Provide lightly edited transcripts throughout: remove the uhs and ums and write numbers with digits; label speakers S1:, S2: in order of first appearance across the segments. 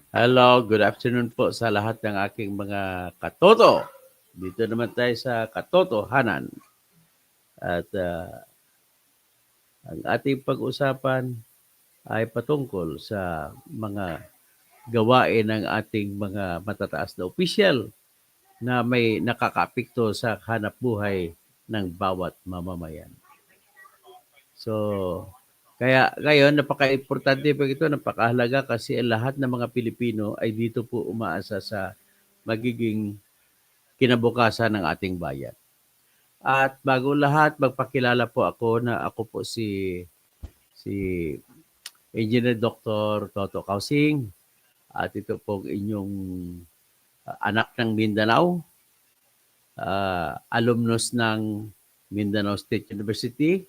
S1: Hello, good afternoon po sa lahat ng aking mga katoto. Dito naman tayo sa katotohanan. At ang ating pag-usapan ay patungkol sa mga gawain ng ating mga matataas na opisyal na may nakakaapekto sa hanapbuhay ng bawat mamamayan. So, kaya ngayon napaka-importante po ito, napakahalaga kasi lahat ng mga Pilipino ay dito po umaasa sa magiging kinabukasan ng ating bayan. At bago lahat, magpakilala po ako na ako po si Engineer Dr. Toto Kausing at ito po inyong anak ng Mindanao, alumnus ng Mindanao State University,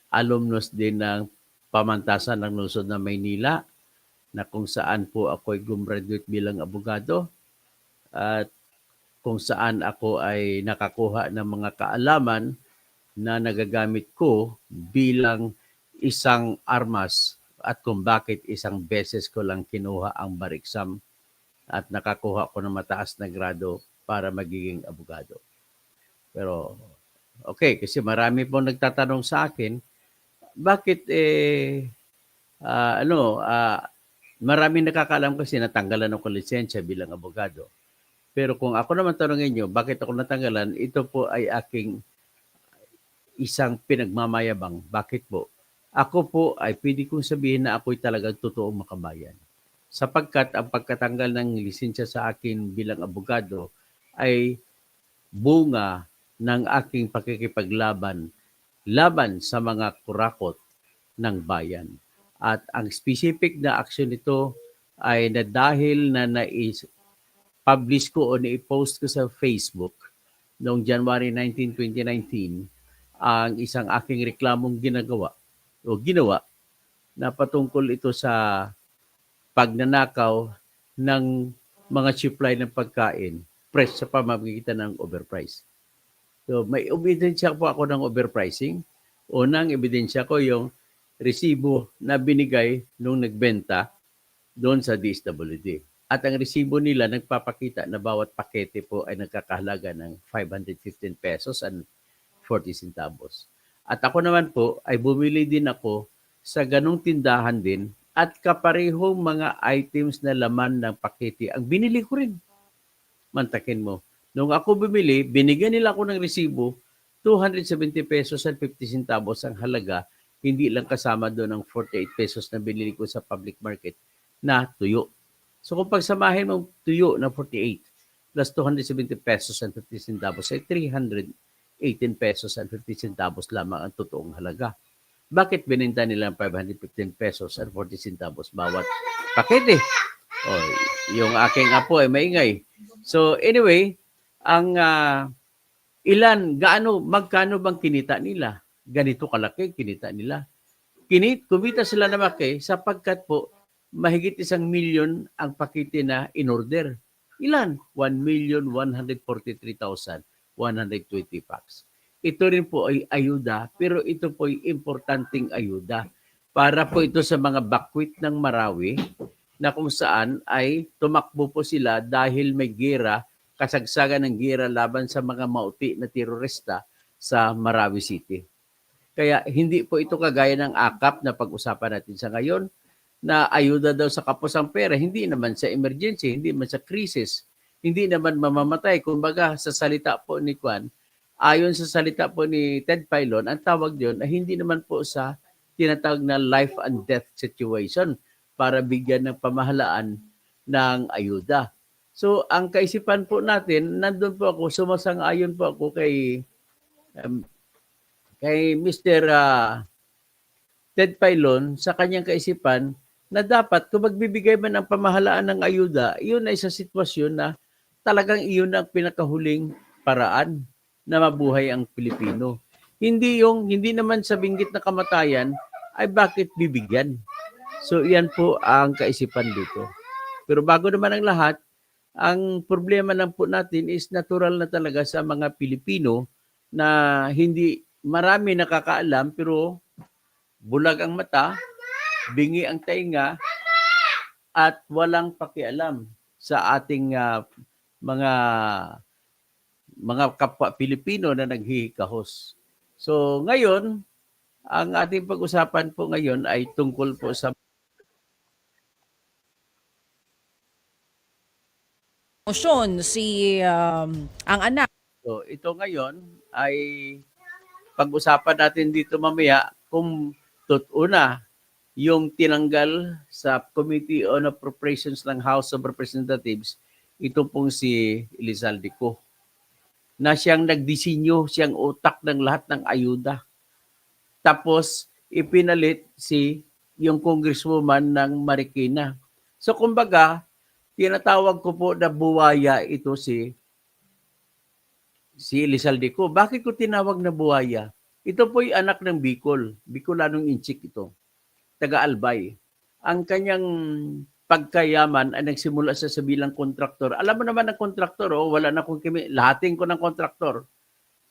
S1: alumnus din ng pamantasan ng lungsod ng Maynila na kung saan po ako ay gumraduate bilang abogado at kung saan ako ay nakakuha ng mga kaalaman na nagagamit ko bilang isang armas at kung bakit isang beses ko lang kinuha ang bar exam at nakakuha ko ng mataas na grado para magiging abogado. Pero okay, kasi marami pong nagtatanong sa akin, bakit marami nakakaalam kasi natanggalan ako lisensya bilang abogado. Pero kung ako naman tanongin nyo, bakit ako natanggalan, ito po ay aking isang pinagmamayabang. Bakit po? Ako po ay pwede kong sabihin na ako'y talagang totoong makabayan. Sapagkat ang pagkatanggal ng lisensya sa akin bilang abogado ay bunga ng aking pakikipaglaban laban sa mga kurakot ng bayan. At ang specific na aksyon nito ay na dahil na publish ko o na-post ko sa Facebook noong January 19, 2019 ang isang aking reklamong ginawa na patungkol ito sa pagnanakaw ng mga supply ng pagkain fresh sa pamamagitan ng overprice. So may ebidensya po ako ng overpricing. Unang ebidensya ko yung resibo na binigay nung nagbenta doon sa DSWD. At ang resibo nila nagpapakita na bawat pakete po ay nagkakahalaga ng 515 pesos and 40 centavos. At ako naman po ay bumili din ako sa ganong tindahan din at kaparehong mga items na laman ng pakete ang binili ko rin. Mantakin mo. Nung ako bumili, binigyan nila ako ng resibo, 270 pesos and 50 centavos ang halaga, hindi lang kasama doon ang 48 pesos na binili ko sa public market na tuyo. So kung pagsamahin mong tuyo na 48 plus 270 pesos and 50 centavos ay 318 pesos and 50 centavos lamang ang totoong halaga. Bakit binenta nila ang 515 pesos and 40 centavos bawat pakete? Oh, yung aking apo ay maingay. So anyway, ang magkano bang kinita nila? Ganito kalaki kinita nila. Kumita sila na malaki sapagkat po mahigit 1,000,000 ang pakete na in-order. Ilan? 1,143,120 packs. Ito rin po ay ayuda, pero ito po ay importanteng ayuda para po ito sa mga bakwit ng Marawi na kung saan ay tumakbo po sila dahil may gera, kasagsagan ng gera laban sa mga mauti na terorista sa Marawi City. Kaya hindi po ito kagaya ng AKAP na pag-usapan natin sa ngayon na ayuda daw sa kapusang pera, hindi naman sa emergency, hindi naman sa krisis, hindi naman mamamatay. Kumbaga sa salita po ni Kwan, ayon sa salita po ni Ted Filon, ang tawag diyon ay hindi naman po sa tinatawag na life and death situation para bigyan ng pamahalaan ng ayuda. So ang kaisipan po natin, nandun po ako, sumasang-ayon po ako kay Mr. Ted Filon sa kanyang kaisipan na dapat kung magbibigay man ng pamahalaan ng ayuda, iyon ay sa sitwasyon na talagang iyon ang pinakahuling paraan na mabuhay ang Pilipino. Hindi naman sa binggit na kamatayan ay bakit bibigyan. So iyan po ang kaisipan dito. Pero bago naman ang lahat, ang problema lang po natin is natural na talaga sa mga Pilipino na hindi marami nakakaalam pero bulag ang mata, bingi ang tainga, at walang pakialam sa ating mga kapwa Pilipino na naghihikahos. So ngayon, ang ating pag-usapan po ngayon ay tungkol po sa
S2: Emosyon si ang anak.
S1: so, ito ngayon ay pag-usapan natin dito mamaya kung una yung tinanggal sa Committee on Appropriations ng House of Representatives, ito pong si Elizalde Co, na siyang nagdisenyo, siyang utak ng lahat ng ayuda. Tapos, ipinalit yung congresswoman ng Marikina. So, kumbaga, tinatawag ko po na buwaya ito si Elizalde Co. Bakit ko tinawag na buwaya? Ito po'y anak ng Bicol. Bicolanong Inchik ito. Taga-Albay. Ang kanyang pagkayaman ay nagsimula sa bilang kontraktor. Alam mo naman ng kontraktor, wala na kung lahatin ko ng kontraktor.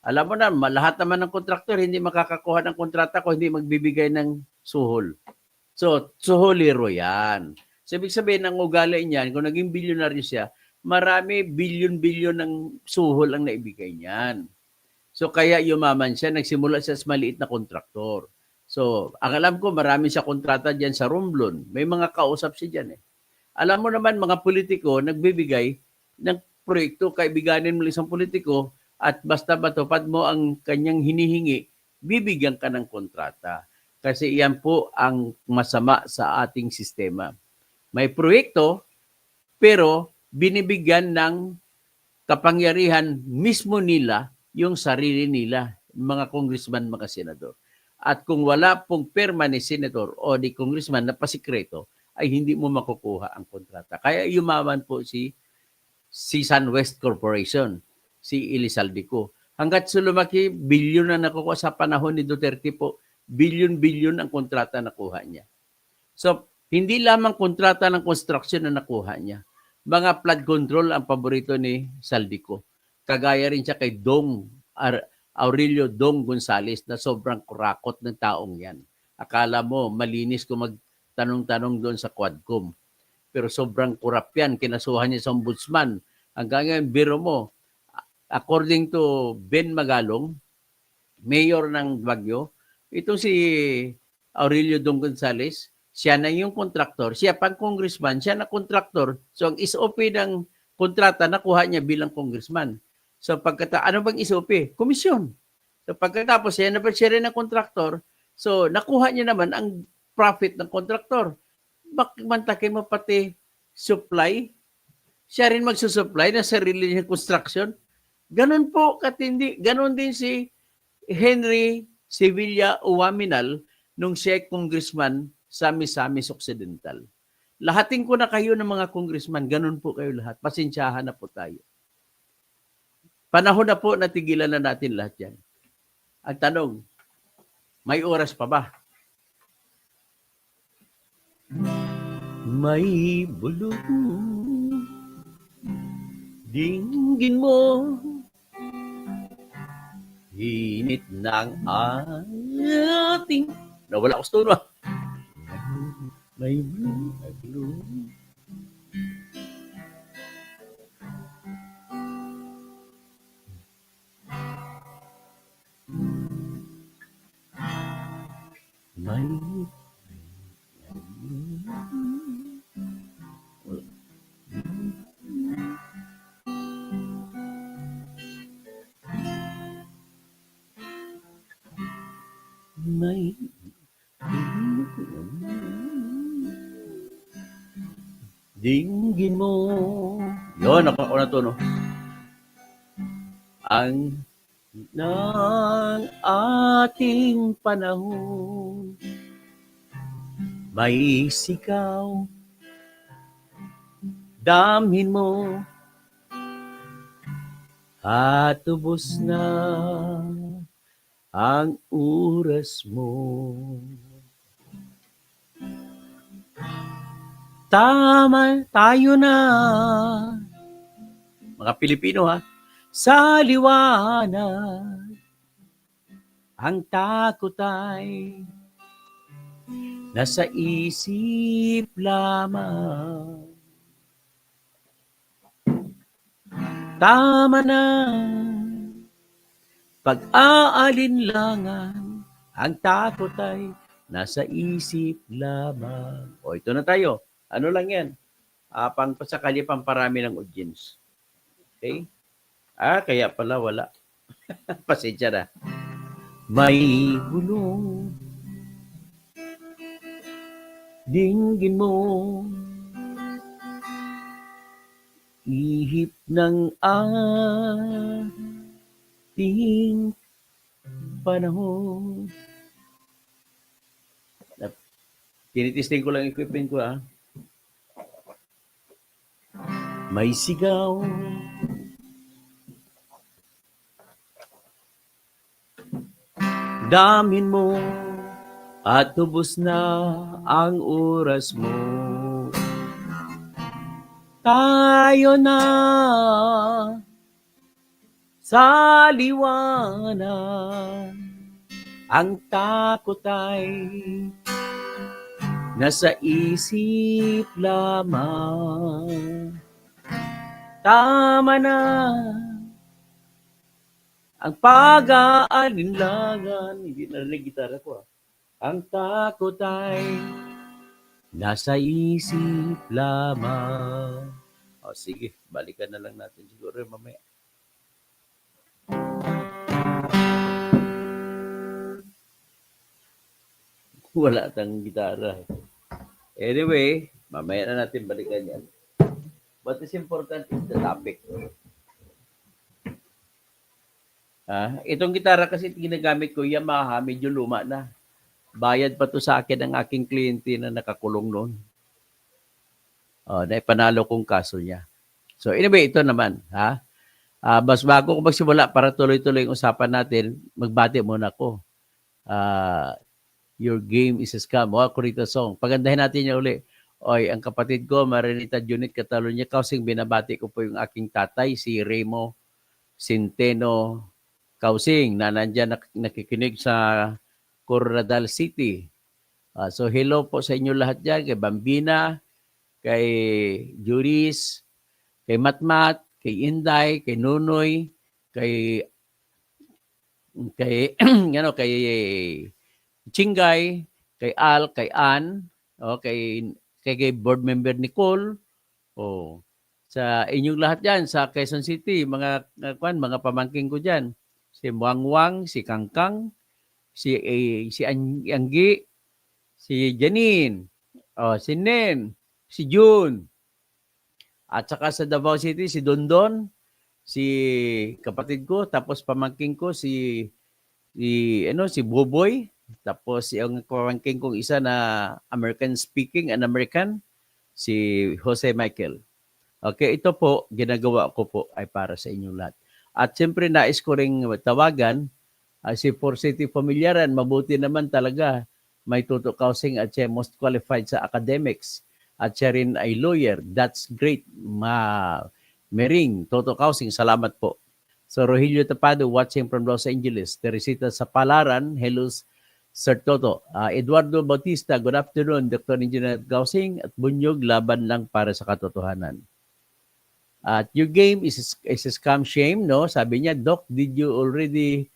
S1: Alam mo na, lahat naman ng kontraktor hindi makakakuha ng kontrata kung hindi magbibigay ng suhol. So, suholero yan. So, ibig sabihin, ang ugali niyan, kung naging bilyonaryo siya, marami bilyon-bilyon ng suhol ang naibigay niyan. So, kaya yumaman siya, nagsimula siya sa maliit na kontraktor. So, ang alam ko, marami siya kontrata dyan sa Romblon. May mga kausap siya dyan eh. Alam mo naman, mga politiko, nagbibigay ng proyekto, kaibiganin mo isang politiko, at basta matupad mo ang kanyang hinihingi, bibigyan ka ng kontrata. Kasi iyan po ang masama sa ating sistema. May proyekto, pero binibigyan ng kapangyarihan mismo nila yung sarili nila, mga congressman, mga senador. At kung wala pong permanent senator o di congressman na pasikreto, ay hindi mo makukuha ang kontrata. Kaya yumaman po si SunWest Corporation, si Elizalde Co. Hanggat lumaki, bilyon na nakukuha sa panahon ni Duterte po, bilyon-bilyon ang kontrata na nakuha niya. So, hindi lamang kontrata ng construction na nakuha niya. Mga flood control ang paborito ni Saldico. Kagaya rin siya kay Aurelio Dong Gonzales na sobrang kurakot ng taong yan. Akala mo malinis kung magtanong-tanong doon sa Quadcom. Pero sobrang kurap yan. Kinasuhan niya sa ombudsman. Hanggang ngayon, biro mo, according to Ben Magalong, mayor ng Baguio, ito si Aurelio Dong Gonzales, siya na yung kontraktor, siya pang congressman, siya na kontraktor. So ang SOP ng kontrata nakuha niya bilang congressman. So ano bang SOP? Komisyon. So pagkatapos siya na siya rin ng kontraktor, so nakuha niya naman ang profit ng kontraktor. Bakit mantakin mo pati supply? Siya rin magsusupply ng sarili niyang construction. Ganon po katindi. Ganon din si Henry Sevilla Uwaminal nung siya congressman sa Misamis Occidental. Lahatin ko na kayo ng mga congressman, ganun po kayo lahat. Pasensyahan na po tayo. Panahon na po, natigilan na natin lahat yan. Ang tanong, may oras pa ba? May bulong, dinggin mo, init ng ating... Nawala ko sa tono. May bulong. May dinggin mo. Yun, ako na to, no? Ang ng ating panahon may sigaw, damhin mo at ubos na ang oras mo. Tama, tayo na, mga Pilipino ha, sa liwanag. Ang takot ay nasa isip lamang. Tama na pag-aalinlangan, ang takot ay nasa isip lamang. O, ito na tayo. Ano lang yan? Pasakali pamparami ng audience. Okay? Kaya pala wala. Pasensya na. May bulong dinggin mo, ihip ng ating panahon. Tinitisting ko lang equipment ko May sigaw damin mo at tubos na ang oras mo. Tayo na sa liwanag, ang takot ay nasa isip lamang. Tama na ang pag-aalinlangan. Hindi narinig gitara ko. Ang takot ay nasa isip lamang. Sige, balikan na lang natin siguro mamaya. Wala tang gitara. Anyway, mamaya na natin balikan yan. What is important is the topic. Itong gitara kasi ginagamit ko, Yamaha, medyo luma na. Bayad pa to sa akin ang aking kliyente na nakakulong noon. Naipanalo kong kaso niya. So anyway, ito naman. Mas bago ko magsimula para tuloy-tuloy yung usapan natin, magbati muna ko. Your game is a scam. Kurita song. Pagandahin natin niya uli. Oy, ang kapatid ko, Marinita Junit Catalonia, kausing binabati ko po yung aking tatay, si Remo Centeno Kausing, na nandyan nakikinig sa Coronadal City. So hello po sa inyo lahat dyan, kay Bambina, kay Juris, kay Matmat, kay Inday, kay Nunoy, kay kay Chingay, kay Al, kay Ann, kay board member Nicole, sa inyong lahat diyan sa Quezon City, mga pamangkin ko diyan. Si Wangwang, si Kangkang, si Anggi, si Janine, si Nen, si June. At saka sa Davao City si Dondon, si kapatid ko, tapos pamangkin ko si Boboy, tapos yung pamangkin kong isa na American speaking, an American, si Jose Michael. Okay, ito po, ginagawa ko po ay para sa inyong lahat. At siyempre, nais ko ring tawagan si Forsity Familiaran. Mabuti naman talaga. May Toto Kausing at siya most qualified sa academics. At siya rin ay lawyer. That's great. Mering, Toto Kausing, salamat po. So, Rogelio Tapado watching from Los Angeles. Teresita Sapalaran, hello Sir Toto. Eduardo Bautista, good afternoon. Dr. Engineer Kausing at Bunyog, laban lang para sa katotohanan. At your game is a scam shame, no? Sabi niya, Doc, did you already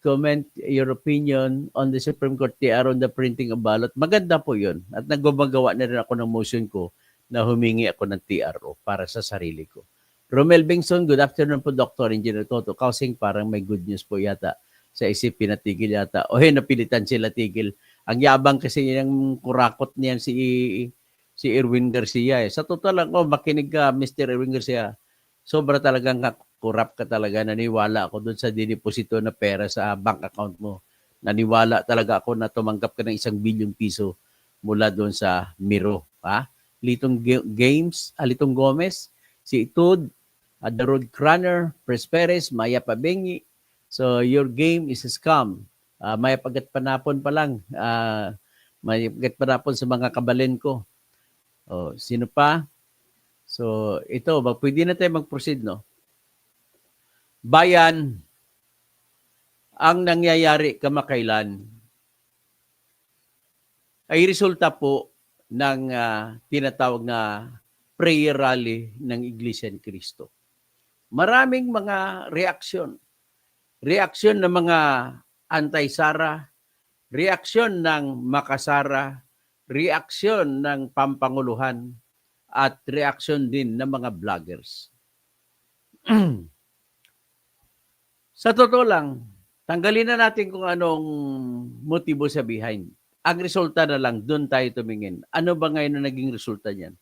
S1: comment your opinion on the Supreme Court TR on the printing of ballot? Maganda po yun. At nagmagawa na rin ako ng motion ko na humingi ako ng TRO para sa sarili ko. Romel Bengson, good afternoon po, Dr. Engineer Toto. Kausing parang may good news po yata sa isip pinatigil yata. Napilitan sila tigil. Ang yabang kasi yung kurakot niyan si Erwin Garcia. Sa totoo lang, makinig ka, Mr. Erwin Garcia. Sobra talagang kurap ka talaga. Naniwala ako doon sa dineposito na pera sa bank account mo. Naniwala talaga ako na tumanggap ka ng 1 bilyong piso mula doon sa Miro. Litong Gomez, si Itud, The Road Crunner, Pres Perez, Maya Pabengi. So your game is a scam. Maya Pagat Panapon pa lang. Maya Pagat Panapon sa mga kabalin ko. Sino pa? So ito, pwede na tayo mag-proceed, no? Bayan, ang nangyayari kamakailan, ay resulta po ng tinatawag na prayer rally ng Iglesia ni Cristo. Maraming mga reaksyon. Reaksyon ng mga anti-Sara, reaksyon ng Makasara, reaksyon ng Pampanguluhan, at reaksyon din ng mga vloggers. Sa totoo lang, tanggalin na natin kung anong motibo sa behind. Ang resulta na lang, doon tayo tumingin. Ano ba ngayon ang naging resulta niyan?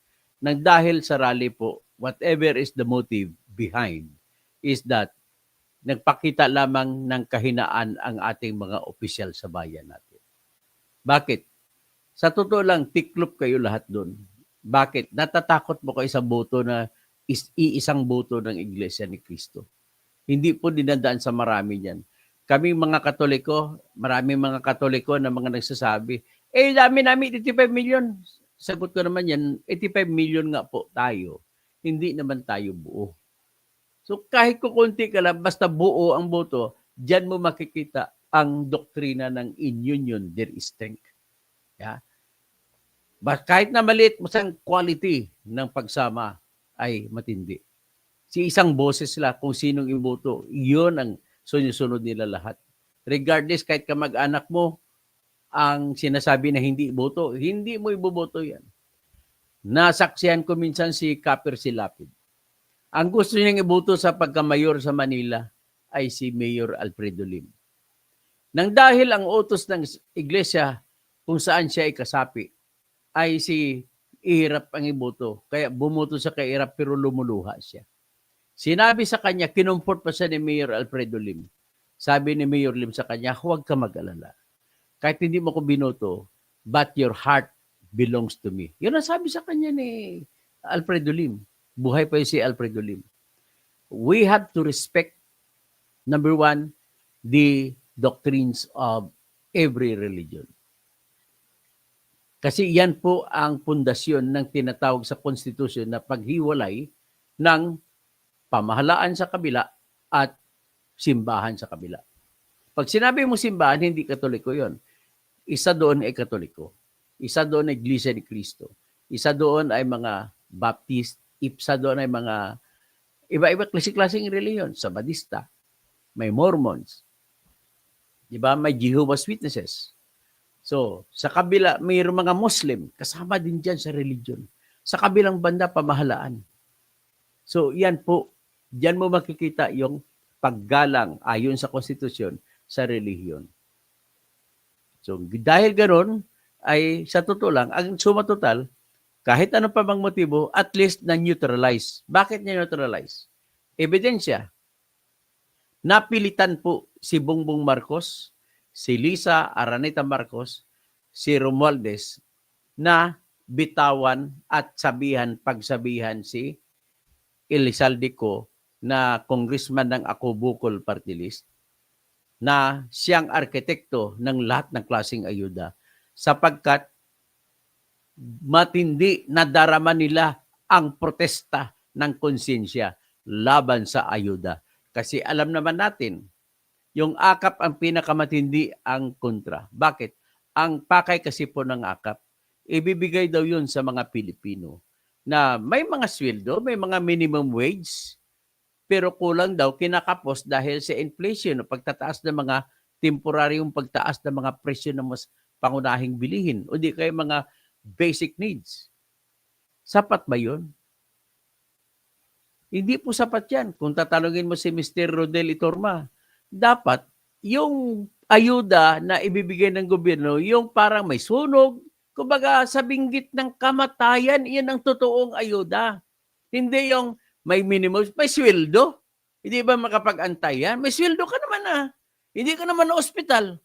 S1: Nang dahil sa rally po, whatever is the motive behind, is that nagpakita lamang ng kahinaan ang ating mga opisyal sa bayan natin. Bakit? Sa totoo lang, tiklop kayo lahat doon. Bakit? Natatakot mo kayo sa boto na iisang boto ng Iglesia ni Cristo. Hindi po dinadaan sa marami niyan. Kami mga Katoliko, maraming mga Katoliko na mga nagsasabi, dami namin 85 million. Sagot ko naman yan, 85 million nga po tayo. Hindi naman tayo buo. So kahit kukunti ka lang, basta buo ang boto, diyan mo makikita ang doktrina ng in union there is strength. Yeah? Kahit na maliit mo sang quality ng pagsama ay matindi. Si isang boses sila kung sinong iboto, yun ang sunod nila lahat. Regardless, kahit kamag-anak mo, ang sinasabi na hindi iboto, hindi mo iboboto yan. Nasaksihan ko minsan si Kaper Silapid. Ang gusto niyang iboto sa pagkamayor sa Manila ay si Mayor Alfredo Lim. Nang dahil ang utos ng iglesia kung saan siya ay kasapi, ay si Ihirap ang iboto. Kaya bumoto sa kay Ihirap pero lumuluha siya. Sinabi sa kanya, kinumport pa siya ni Mayor Alfredo Lim. Sabi ni Mayor Lim sa kanya, huwag ka mag-alala. Kahit hindi mo ko binoto, but your heart belongs to me. Yun ang sabi sa kanya ni Alfredo Lim. Buhay pa si Alfredo Lim. We have to respect, number one, the doctrines of every religion. Kasi yan po ang pundasyon ng tinatawag sa konstitusyon na paghiwalay ng pamahalaan sa kabila at simbahan sa kabila. Pag sinabi mo simbahan, hindi Katoliko yon. Isa doon ay Katoliko. Isa doon ay Iglesia ni Cristo. Isa doon ay mga Baptist. Isa doon ay mga iba-iba klase-klaseng reliyon. Sabadista. May Mormons. Diba? May Jehovah's Witnesses. So, sa kabila, mayroong mga Muslim. Kasama din dyan sa religion. Sa kabilang banda, pamahalaan. So, yan po. Diyan mo makikita yung paggalang ayon sa konstitusyon sa relihiyon. So, dahil ganoon, ay sa totoo lang, ang suma total, kahit ano pa bang motibo, at least na-neutralize. Bakit na-neutralize? Ebidensya. Napilitan po si Bongbong Marcos, si Lisa Araneta Marcos, si Romualdez na bitawan at pagsabihan si Elizalde Co na congressman ng Ako Bukol Party List na siyang arkitekto ng lahat ng klaseng ayuda sapagkat matindi na darama nila ang protesta ng konsensya laban sa ayuda. Kasi alam naman natin, yung AKAP ang pinakamatindi ang kontra. Bakit? Ang pakay kasi po ng AKAP, ibibigay daw yun sa mga Pilipino na may mga sweldo, may mga minimum wage, pero kulang daw kinakapos dahil sa inflation o pagtataas ng mga temporaryong pagtaas ng mga presyo ng mas pangunahing bilihin o di kaya mga basic needs. Sapat ba yun? Hindi po sapat yan. Kung tatanungin mo si Mr. Rodel Itorma, dapat yung ayuda na ibibigay ng gobyerno, yung parang may sunog, kumbaga sa binggit ng kamatayan, yan ang totoong ayuda. Hindi yung may minimum, may sweldo. Hindi ba makapag-antay yan? May sweldo ka naman Hindi ka naman na ospital.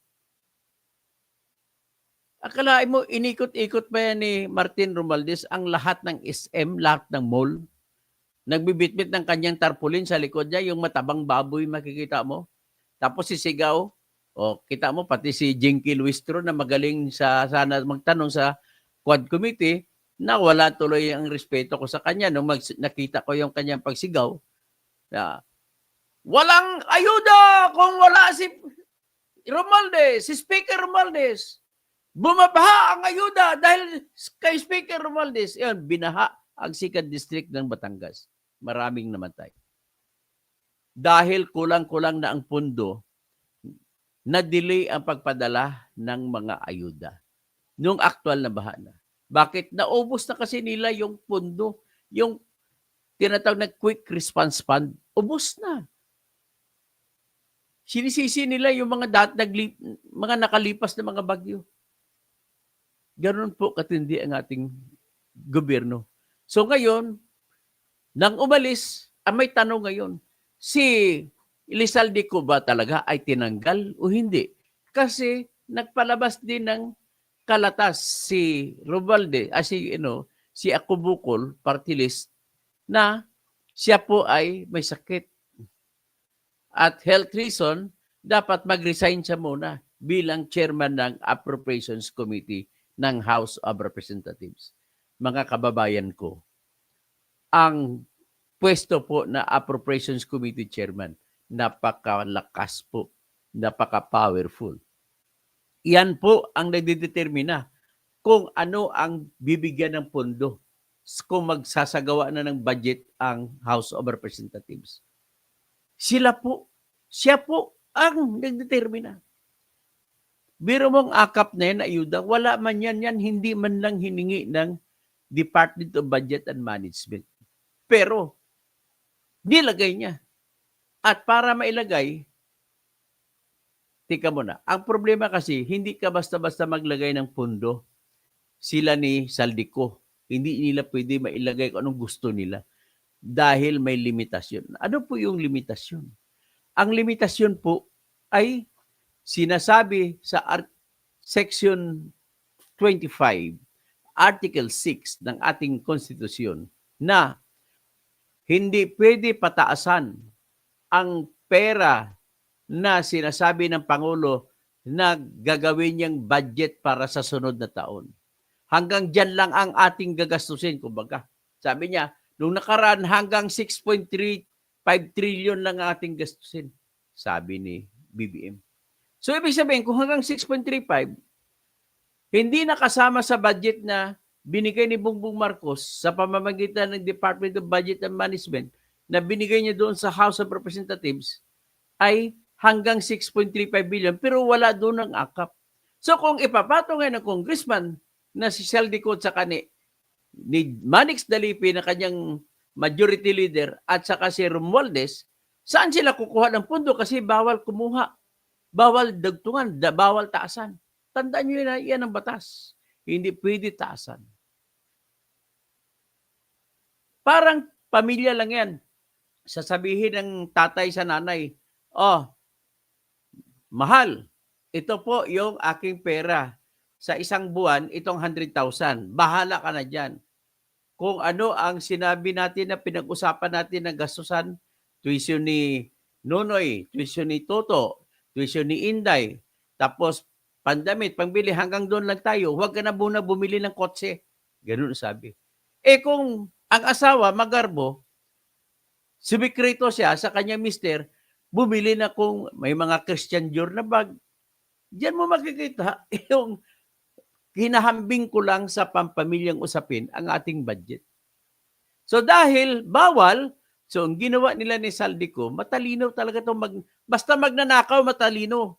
S1: Akalain mo, inikot-ikot pa yan ni Martin Romualdez ang lahat ng SM, lahat ng mall. Nagbibitbit ng kanyang tarpaulin sa likod niya, yung matabang baboy makikita mo. Tapos sisigaw, kita mo, pati si Jinky Luistro na magaling sana magtanong sa Quad Committee, na wala tuloy ang respeto ko sa kanya nung nakita ko yung kanyang pagsigaw. Walang ayuda kung wala si Romualdez, si Speaker Romualdez. Bumabaha ang ayuda dahil kay Speaker Romualdez. Yun, binaha ang second district ng Batangas. Maraming namatay. Dahil kulang-kulang na ang pundo, na-delay ang pagpadala ng mga ayuda. Nung actual na baha na. Bakit? Naubos na kasi nila yung pundo. Yung tinatawag na quick response fund, ubos na. Sinisisi nila yung mga mga nakalipas na mga bagyo. Ganun po katindi ang ating gobyerno. So ngayon, nang umalis, may tanong ngayon, si Elizalde ko ba talaga ay tinanggal o hindi? Kasi nagpalabas din ng kalatas si Romualdez, si Ako Bukol, party list, na siya po ay may sakit. At health reason, dapat mag-resign siya muna bilang chairman ng Appropriations Committee ng House of Representatives. Mga kababayan ko, ang pwesto po na Appropriations Committee Chairman, napakalakas po, napaka-powerful. Iyan po ang nagdedetermina kung ano ang bibigyan ng pondo kung magsasagawa na ng budget ang House of Representatives. Siya po ang nagdetermina. Biro mong akap na yan, ayuda, wala man yan, hindi man lang hiningi ng Department of Budget and Management. Pero, nilagay niya. At para mailagay, tika muna, ang problema kasi, hindi ka basta-basta maglagay ng pondo. Sila ni Saldico, hindi nila pwede mailagay kung anong gusto nila. Dahil may limitasyon. Ano po yung limitasyon? Ang limitasyon po ay sinasabi sa Section 25, Article 6 ng ating konstitusyon na hindi pwede pataasan ang pera na sinasabi ng Pangulo na gagawin niyang budget para sa sunod na taon. Hanggang dyan lang ang ating gagastusin, kumbaga. Sabi niya, nung nakaraan hanggang 6.35 trillion lang ang ating gastusin, sabi ni BBM. So, ibig sabihin, kung hanggang 6.35, hindi nakasama sa budget na binigay ni Bongbong Marcos sa pamamagitan ng Department of Budget and Management na binigay niya doon sa House of Representatives ay hanggang 6.35 billion pero wala doon ang akap. So, kung ipapatong ngayon ng congressman na si Saldico at saka ni Manix Dalipi na kanyang majority leader at saka si Romualdez, saan sila kukuha ng pundo? Kasi bawal kumuha, bawal dagtungan, bawal taasan. Tandaan nyo na yan ang batas. Hindi pwede taasan. Parang pamilya lang yan. Sasabihin ng tatay sa nanay, oh, mahal, ito po yung aking pera. Sa isang buwan, itong 100,000. Bahala ka na dyan. Kung ano ang sinabi natin na pinag-usapan natin na gastusan, tuition ni Nonoy, tuition ni Toto, tuition ni Inday, tapos pandamit, pangbili, hanggang doon lang tayo. Huwag ka na muna bumili ng kotse. Ganun sabi. Kung ang asawa, magarbo, sumikrito siya sa kanyang mister, bumili na kung may mga Christian Dior na bag. Diyan mo makikita yung hinahambing ko lang sa pampamilyang usapin ang ating budget. So dahil bawal, so ang ginawa nila ni Saldico, matalino talaga ito. Basta magnanakaw, matalino.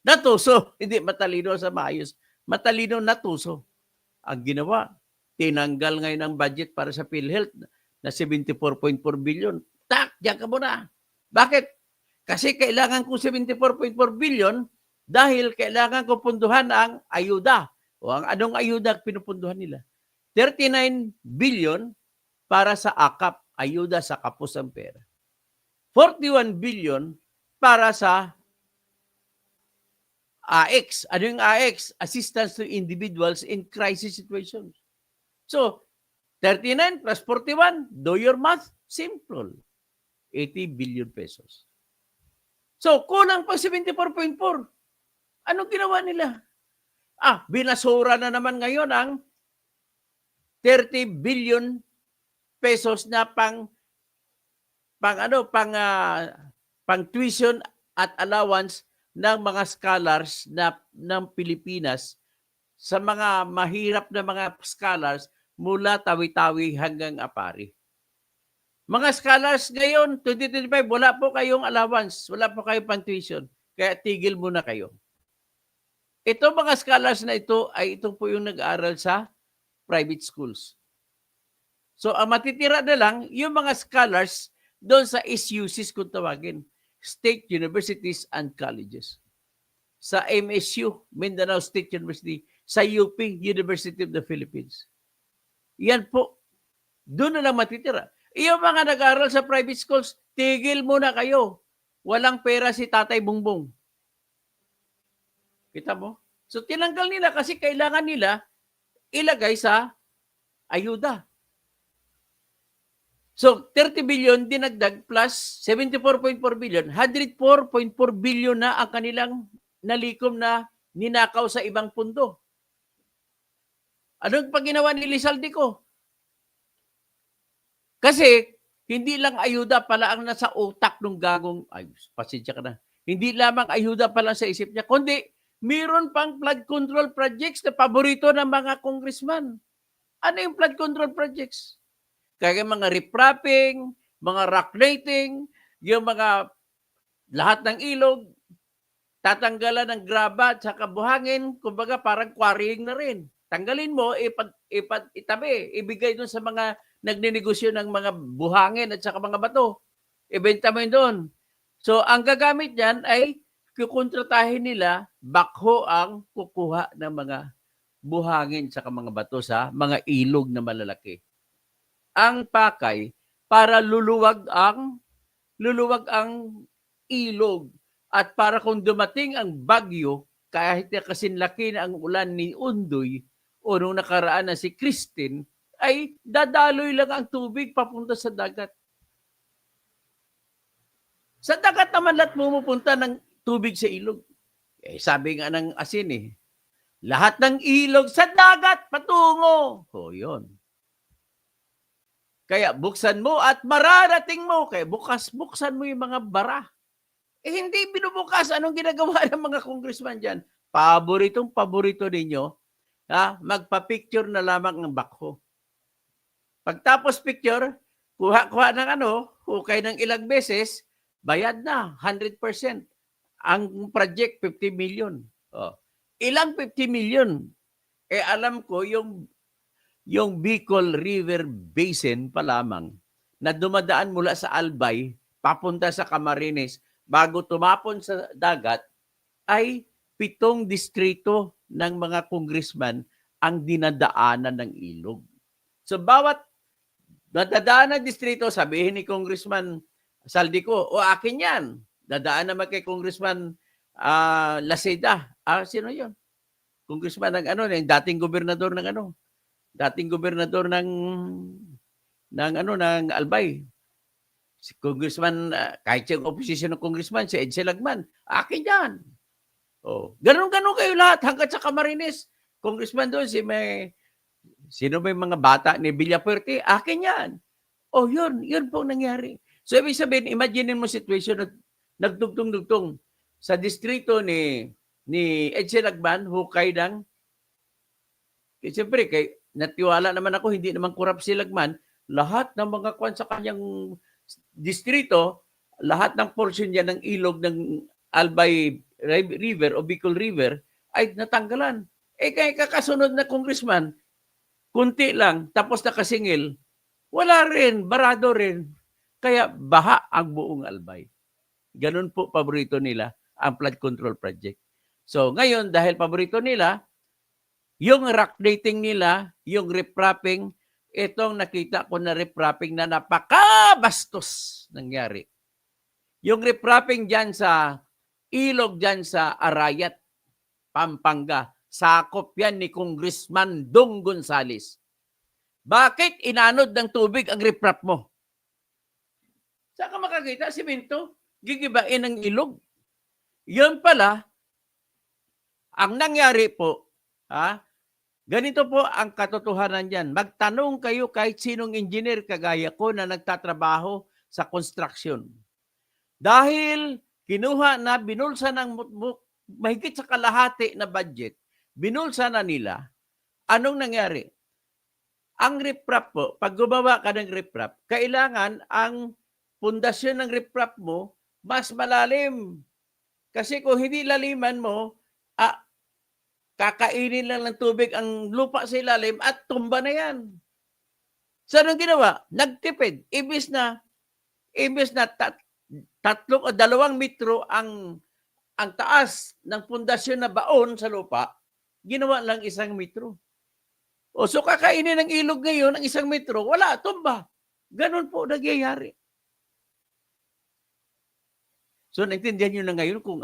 S1: Natuso, hindi matalino sa maayos. Matalino, natuso. Ang ginawa, tinanggal ngayon ang budget para sa PhilHealth na 74.4 billion. Tak, diyan ka muna. Bakit? Kasi kailangan ko 74.4 billion dahil kailangan ko punduhan ang ayuda. O ang anong ayuda pinupunduhan nila? 39 billion para sa AKAP, ayuda sa kapos ang pera. 41 billion para sa AX. Ano yung AX? Assistance to Individuals in Crisis Situations. So, 39 plus 41, do your math, simple. 80 billion pesos. So, kulang pa 74.4. Anong ginawa nila? Binasura na naman ngayon ang 30 billion pesos na pang tuition at allowance ng mga scholars ng Pilipinas sa mga mahirap na mga scholars mula Tawi-Tawi hanggang Apari. Mga scholars ngayon, 2025, wala po kayong allowance, wala po kayong pang-tuition, kaya tigil muna kayo. Ito mga scholars na ito ay ito po yung nag-aaral sa private schools. So ang matitira na lang yung mga scholars doon sa SUCs kung tawagin, State Universities and Colleges. Sa MSU, Mindanao State University, sa UP, University of the Philippines. Yan po. Doon na lang matitira. Yung mga nag-aaral sa private schools, tigil muna kayo. Walang pera si Tatay Bongbong. Kita mo? So tinanggal nila kasi kailangan nila ilagay sa ayuda. So 30 billion dinagdag plus 74.4 billion, 104.4 billion na ang kanilang nalikom na ninakaw sa ibang pundo. Anong pag ginawa ni Lizaldico? Kasi hindi lang ayuda pala ang nasa utak ng gagong, ay pasensya ka na, hindi lamang ayuda pala sa isip niya, kundi mayroon pang flood control projects na paborito ng mga congressman. Ano yung flood control projects? Kaya mga riprapping, mga rock lighting, yung mga lahat ng ilog, tatanggalan ng graba at saka buhangin, kumbaga parang quarrying na rin. Tanggalin mo, itabi, ibigay doon sa mga nagninegosyo ng mga buhangin at saka mga bato. Ibenta mo yun doon. So, ang gagamit niyan ay kukontratahin nila, backhoe ang kukuha ng mga buhangin at saka mga bato sa mga ilog na malalaki. Ang pakay para luluwag ang ilog at para kung dumating ang bagyo, kahit na kasinlaki na ang ulan ni Undoy o nung nakaraan na si Christine, ay dadaloy lang ang tubig papunta sa dagat. Sa dagat naman lahat pumupunta ng tubig sa ilog. Eh, sabi nga ng asin lahat ng ilog sa dagat patungo. O yun. Kaya buksan mo at mararating mo. Kaya buksan mo yung mga bara. Eh hindi binubukas. Anong ginagawa ng mga congressman dyan? Paborito ninyo, magpa-picture na lamang ng backhoe. Pagtapos picture, kuha ng hukay ng ilang beses, bayad na, 100%. Ang project, 50 million. Oh. Ilang 50 million? Eh alam ko, yung Bicol River Basin pa lamang na dumadaan mula sa Albay papunta sa Camarines bago tumapon sa dagat ay 7 distrito ng mga congressman ang dinadaanan ng ilog. So bawat nadadaan ng distrito, sabihin ni Congressman Saldico, akin yan. Dadaan naman kay Congressman Laceda. Sino yun? Congressman ng ng dating gobernador ng ng Albay. Si Congressman, kahit yung opposition ng Congressman, si Edsel Lagman, akin yan. Ganun kayo lahat hanggang sa Camarines. Congressman doon, sino may mga bata ni Villapuerte, akin yan. Yun po nangyari. So, ibig sabihin, imagine mo situation na nagdugtong-dugtong sa distrito ni Edsel Lagman, hukay ng, siyempre, natiwala naman ako, hindi naman corrupt si Lagman, lahat ng mga kwan sa kanyang distrito, lahat ng portion niya ng ilog ng Albay River o Bicol River ay natanggalan. Kaya kakasunod na congressman, kunti lang, tapos nakasingil, wala rin, barado rin. Kaya baha ang buong Albay. Ganun po paborito nila ang flood control project. So ngayon, dahil paborito nila, yung rock dating nila, yung riprapping, itong nakita ko na riprapping na napakabastos nangyari. Yung riprapping dyan sa ilog dyan sa Arayat, Pampanga, sakop yan ni Congressman Dong Gonzales. Bakit inanod ng tubig ang riprap mo? Saan ka makakita? Simento? Gigibain ng ilog? Yun pala, ang nangyari po, ganito po ang katotohanan dyan. Magtanong kayo kahit sinong engineer kagaya ko na nagtatrabaho sa construction. Dahil kinuha na binulsa ng mahigit sa kalahati na budget binulsa na nila. Anong nangyari? Ang riprap po, pag gumawa ka ng riprap, kailangan ang pundasyon ng riprap mo mas malalim. Kasi kung hindi laliman mo, kakainin lang ng tubig ang lupa sa ilalim at tumba na yan. So anong ginawa? Nagtipid. Ibis na 2 metro ang taas ng pundasyon na baon sa lupa, ginawa lang 1 metro. O so kakainin ng ilog ngayon ang 1 metro, wala, tumba. Ganon po nagyayari. So naintindihan nyo na ngayon kung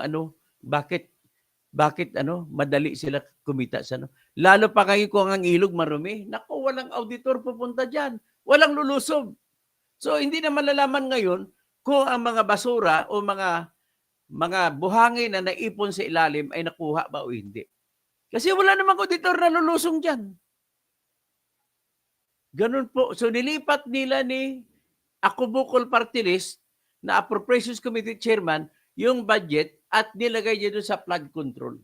S1: bakit madali sila kumita sa Lalo pa ngayon kung ang ilog marumi. Naku, walang auditor pupunta dyan. Walang lulusob. So hindi na malalaman ngayon kung ang mga basura o mga buhangin na naipon sa ilalim ay nakuha ba o hindi. Kasi wala namang auditor na lulusong dyan. Ganun po. So nilipat nila ni Ako Bukol Party List na Appropriations Committee Chairman yung budget at nilagay niya doon sa flood control.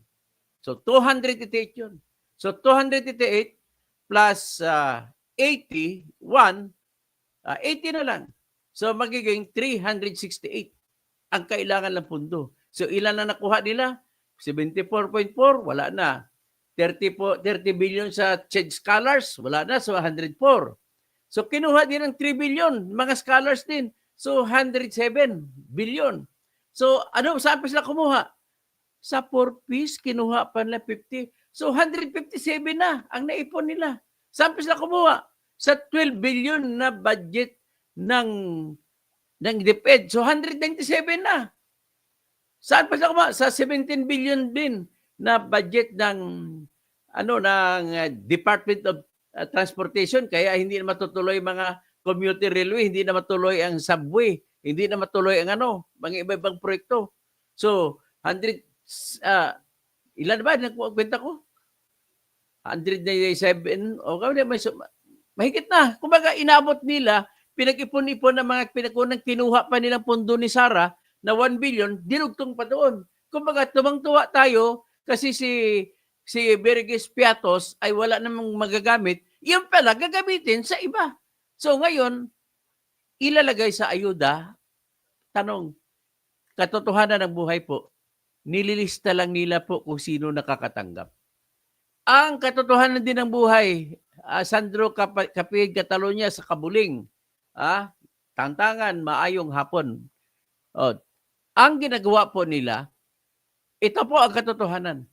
S1: So 288 yun. So 288 plus 81, 80 na lang. So magiging 368 ang kailangan ng pundo. So ilan na nakuha nila? 74.4, wala na. 30 billion sa CHED scholars, wala na. So 104. So kinuha din ng 3 billion, mga scholars din. So 107 billion. So saan pa sila kumuha? Sa 4Ps, kinuha pa nila 50. So 157 na ang naipon nila. Saan pa sila kumuha? Sa 12 billion na budget ng DepEd. So 197 na. Saan pa sila kumuha? Sa 17 billion din na budget ng Department of Transportation, kaya hindi na matutuloy mga commuter railway, hindi na matuloy ang subway, hindi na matuloy ang mga iba-ibang proyekto. So, ilan ba? Nagkwenta ko? 197, mahigit na. Kumbaga, inabot nila, pinag-ipon-ipon ng mga pinakunang kinuha pa nilang pundo ni Sara na 1 billion, dinugtong pa doon. Kumbaga, tumang-tuwa tayo kasi si Berges Piatos ay wala namang magagamit, yun pala gagamitin sa iba. So ngayon, ilalagay sa ayuda, tanong, katotohanan ng buhay po, nililista lang nila po kung sino nakakatanggap. Ang katotohanan din ng buhay, Sandro Capid Catalonia sa Kabuling, Tantangan, maayong hapon. Ang ginagawa po nila, ito po ang katotohanan.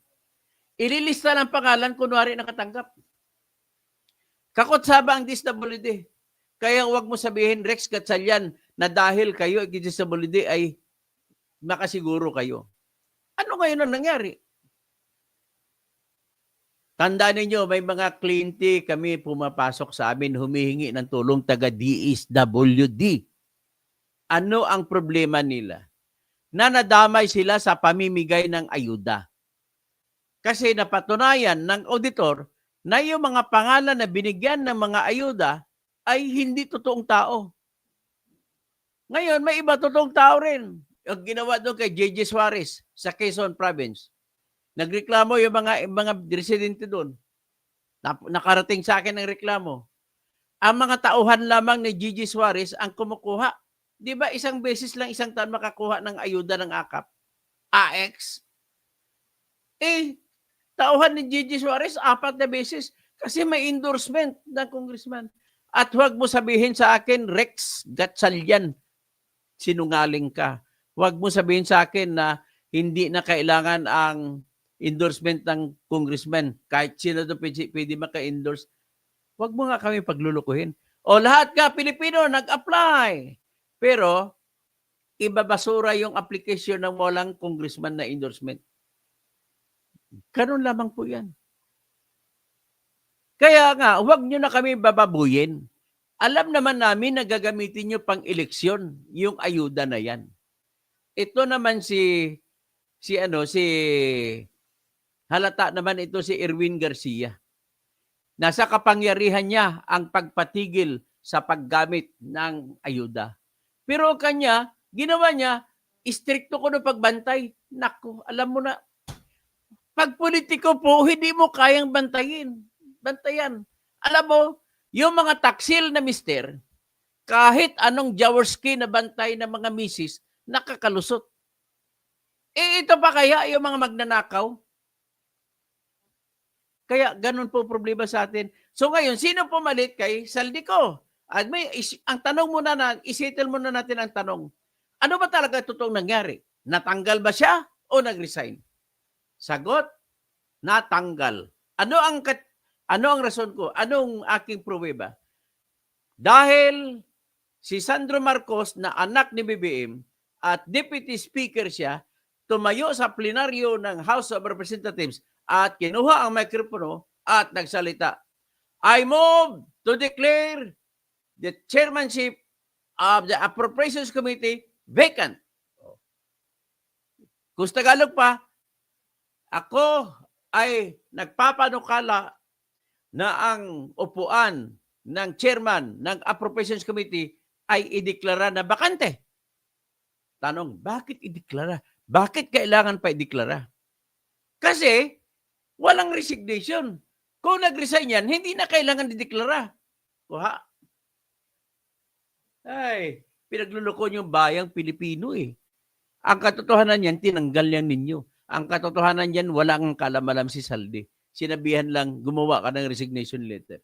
S1: Ililista ng pangalan, kunwari nakatanggap. Kakotsaba ang DSWD. Kaya huwag mo sabihin, Rex Gatchalian, na dahil kayo DSWD ay makasiguro kayo. Ano ngayon ang nangyari? Tandaan ninyo, may mga kliyente kami pumapasok sa amin, humihingi ng tulong taga DSWD. Ano ang problema nila? Na nadamay sila sa pamimigay ng ayuda. Kasi napatunayan ng auditor na yung mga pangalan na binigyan ng mga ayuda ay hindi totoong tao. Ngayon, may iba totoong tao rin. Yung ginawa doon kay JJ Suarez sa Quezon Province. Nagreklamo yung mga residente doon. Nakarating sa akin ng reklamo. Ang mga tauhan lamang ni JJ Suarez ang kumukuha. Di ba isang beses lang isang taon makakuha ng ayuda ng AKAP? AX? Tauhan ni JJ Suarez, 4 na beses kasi may endorsement ng congressman. At huwag mo sabihin sa akin, Rex Gatchalian, sinungaling ka. Huwag mo sabihin sa akin na hindi na kailangan ang endorsement ng congressman. Kahit sino doon pwede maka-endorse. Huwag mo nga kami paglulukuhin. O lahat ka, Pilipino, nag-apply. Pero, ibabasura yung application ng walang congressman na endorsement. Ganun lamang po yan. Kaya nga, huwag nyo na kami bababuyin. Alam naman namin na gagamitin nyo pang eleksyon yung ayuda na yan. Ito naman halata naman ito si Erwin Garcia. Nasa kapangyarihan niya ang pagpatigil sa paggamit ng ayuda. Pero ginawa niya, istrikto ko na pagbantay. Naku, alam mo na, Pag politiko po, hindi mo kayang bantayan. Alam mo, yung mga taksil na mister, kahit anong Jaworski na bantay ng mga misis, nakakalusot. Ito pa kaya yung mga magnanakaw? Kaya ganun po problema sa atin. So ngayon, sino pumalit kay Saldico? At ang tanong muna isettle muna natin ang tanong. Ano ba talaga totoong nangyari? Natanggal ba siya o nag-resign? Sagot, natanggal. Ano ang rason ko? Anong aking pruweba? Dahil si Sandro Marcos na anak ni BBM at Deputy Speaker siya, tumayo sa plenaryo ng House of Representatives at kinuha ang mikropono at nagsalita. I move to declare the chairmanship of the Appropriations Committee vacant. Kung sa Tagalog pa, ako ay nagpapanukala na ang upuan ng chairman ng Appropriations Committee ay ideklara na bakante. Tanong, bakit ideklara? Bakit kailangan pa ideklara? Kasi walang resignation. Kung nag-resign yan, hindi na kailangan ideklara. Kuha. Ay, pinagluloko yung bayang Pilipino eh. Ang katotohanan yan, tinanggal yan ninyo. Ang katotohanan yan, walang kalamalam si Saldi. Sinabihan lang, gumawa ka ng resignation letter.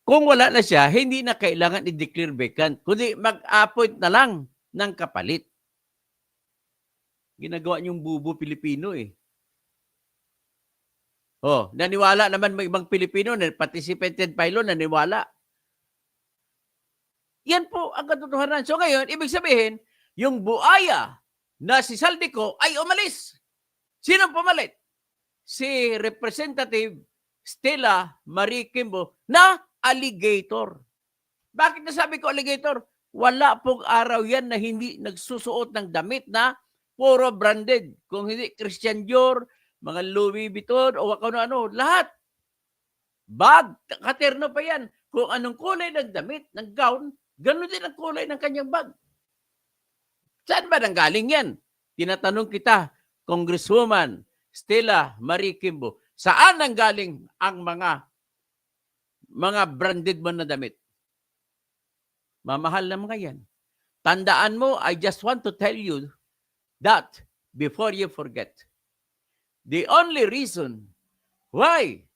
S1: Kung wala na siya, hindi na kailangan i-declare vacant, kundi mag-appoint na lang ng kapalit. Ginagawa niyong bubo Pilipino eh. Oh, naniwala naman may ibang Pilipino na participated pilot, naniwala. Yan po ang katotohanan. So ngayon, ibig sabihin, yung buaya na si Saldico ay umalis. Sino pumalit? Si Representative Stella Marie Kimbo na alligator. Bakit nasabi ko alligator? Wala pong araw yan na hindi nagsusuot ng damit na puro branded. Kung hindi Christian Dior, mga Louis Vuitton o ano-ano, lahat. Bag, katerno pa yan. Kung anong kulay ng damit, ng gown, gano'n din ang kulay ng kanyang bag. Saan ba nanggaling yan? Tinatanong kita, Congresswoman Stella Marie Kimbo, saan nanggaling ang mga branded mo na damit? Mamahal na mga yan. Tandaan mo, I just want to tell you that before you forget. The only reason why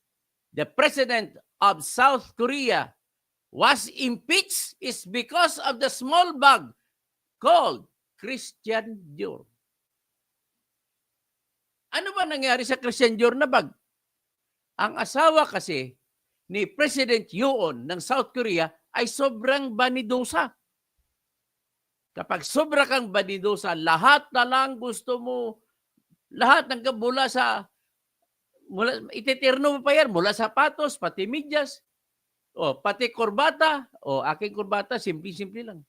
S1: the president of South Korea was impeached is because of the small bag called Christian Dior. Ano ba nangyari sa Christian Dior na bag? Ang asawa kasi ni President Yoon ng South Korea ay sobrang banidosa. Kapag sobra kang banidosa, lahat na lang gusto mo, lahat ng mula ititirno mo pa yan, mula sapatos, pati medyas, o pati kurbata, o aking kurbata, simple-simple lang.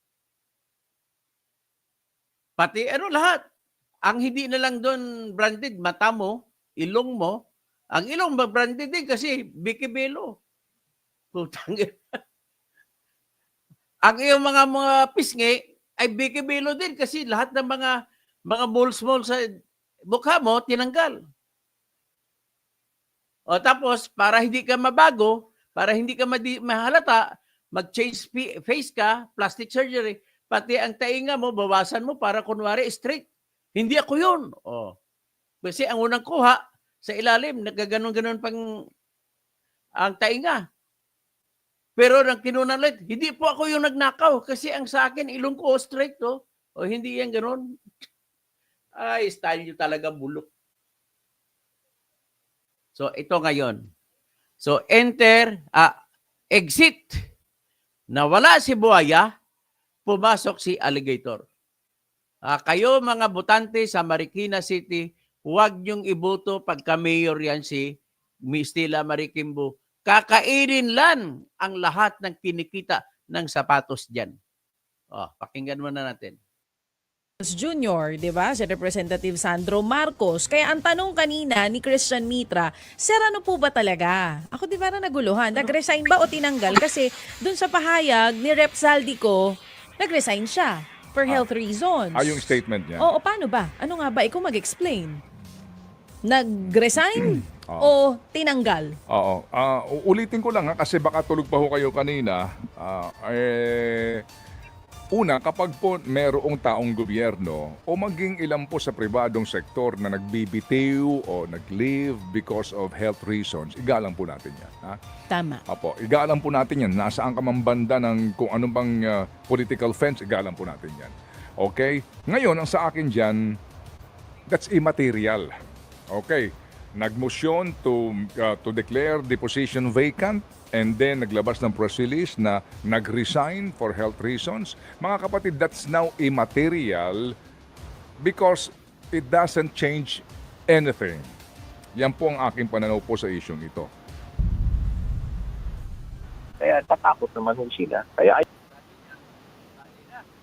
S1: Pati lahat. Ang hindi na lang doon branded, mata mo, ilong mo, ang ilong branded din kasi bikibelo. Putang ang iyong mga pisngi ay bikibelo din kasi lahat ng mga moles sa mukha mo tinanggal. O tapos para hindi ka mabago, para hindi ka mahalata, mag-change face ka, plastic surgery, pati ang tainga mo bawasan mo para kunwari straight. Hindi ako 'yun. O. Kasi ang unang kuha sa ilalim nagaganon-ganon pang ang tainga. Pero nang kinunalit, hindi po ako yung nagnakaw kasi ang sa akin ilong ko straight to. O hindi yan ganoon. Ay, style nyo talaga bulok. So ito ngayon. So exit. Nawala si buhaya, pumasok si alligator. Kayo mga botante sa Marikina City, huwag niyong iboto pagka mayor yan si Stella Marie Kimbo. Kakainin lang ang lahat ng kinikita ng sapatos dyan. Pakinggan muna natin.
S2: Junior, 'di ba? Si Representative Sandro Marcos. Kaya ang tanong kanina ni Christian Mitra, sir, ano po ba talaga? Ako di ba naguluhan? Nag-resign ba o tinanggal? Kasi dun sa pahayag ni Rep Saldico, nag-resign siya. for health reasons.
S3: Yung statement niya.
S2: Oo, paano ba? Ano nga ba? Ikaw mag-explain. Nag-resign o tinanggal?
S3: Oo. Ulitin ko lang kasi baka tulog pa ho kayo kanina. Una, kapag po merong taong gobyerno o maging ilan po sa pribadong sektor na nagbibitiw o nag-leave because of health reasons, igalang po natin yan. Ha?
S2: Tama.
S3: Apo, igalang po natin yan. Nasaan ka mang banda ng kung anong bang political fence, igalang po natin yan. Okay? Ngayon, ang sa akin dyan, that's immaterial. Okay? Nagmotion to declare the position vacant and then naglabas ng press release na nag-resign for health reasons. Mga kapatid, that's now immaterial because it doesn't change anything. Yan po ang aking pananaw po sa isyong ito.
S4: Kaya tatakot naman ho sila. Kaya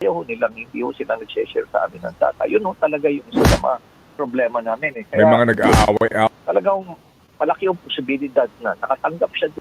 S4: ayaw nilang hindi ho sila nag-share sa amin ng data. Yun ho talaga yung isa sa mga problema namin.
S3: May
S4: Kaya
S3: mga nag-aaway.
S4: talagang malaki yung posibilidad na nakatanggap siya doon.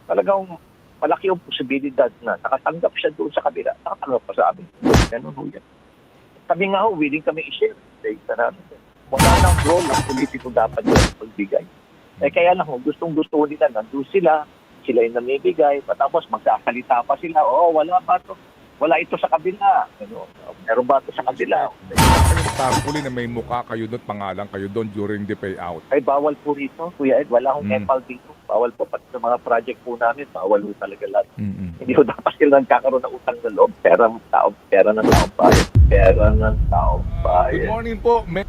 S4: Talagang malaki yung posibilidad na nakatanggap siya doon sa kabila. Nakatanggap pa sa amin. Ganun ho yan. Kami nga ho, willing kami i-share. Data namin. Wala nang role ng politiko dapat yung pagbigay. Kaya lang ho, gustong-gusto nila. Nandun sila yung namibigay. Patapos magsasalita pa sila. Wala pa to. Wala ito sa kabila. Meron ba ito sa kabila?
S3: Thankfully na may mukha kayo doon, pangalan kayo doon during the payout.
S4: Ay, bawal po rito. Kuya Ed, wala akong EPAL dito. Bawal po. Pati sa mga project po namin, bawal po talaga lahat. Hindi ko dapat sila nagkakaroon ng utang na loob. Pera ng taong bayan. Pera ng taong bayan.
S3: Good morning po. May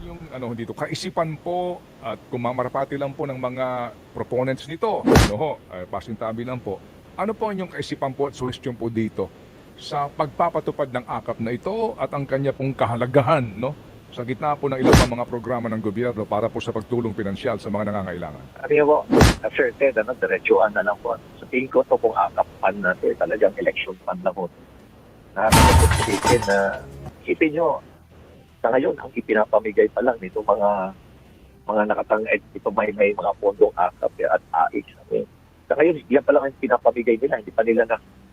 S3: yung dito, kaisipan po at kung mamarapati lang po ng mga proponents nito. Pasintabi lang po. Ano po ang inyong kaisipan po at suggestion po dito sa pagpapatupad ng akap na ito at ang kanya pong kahalagahan, sa gitna po ng ilang mga programa ng gobyerno para po sa pagtulong pinansyal sa mga nangangailangan?
S4: Sabi po, Sir Ted, diretsuhan na lang po. Sa tingin ko ito pong akap fund natin, talagang election fund lang po. Nakakasipin na, isipin nyo, sa ngayon, ang ipinapamigay pa lang nito mga ito may mga pondong akap at AIX. Sa ngayon, yan pa lang ang pinapamigay nila, hindi pa nila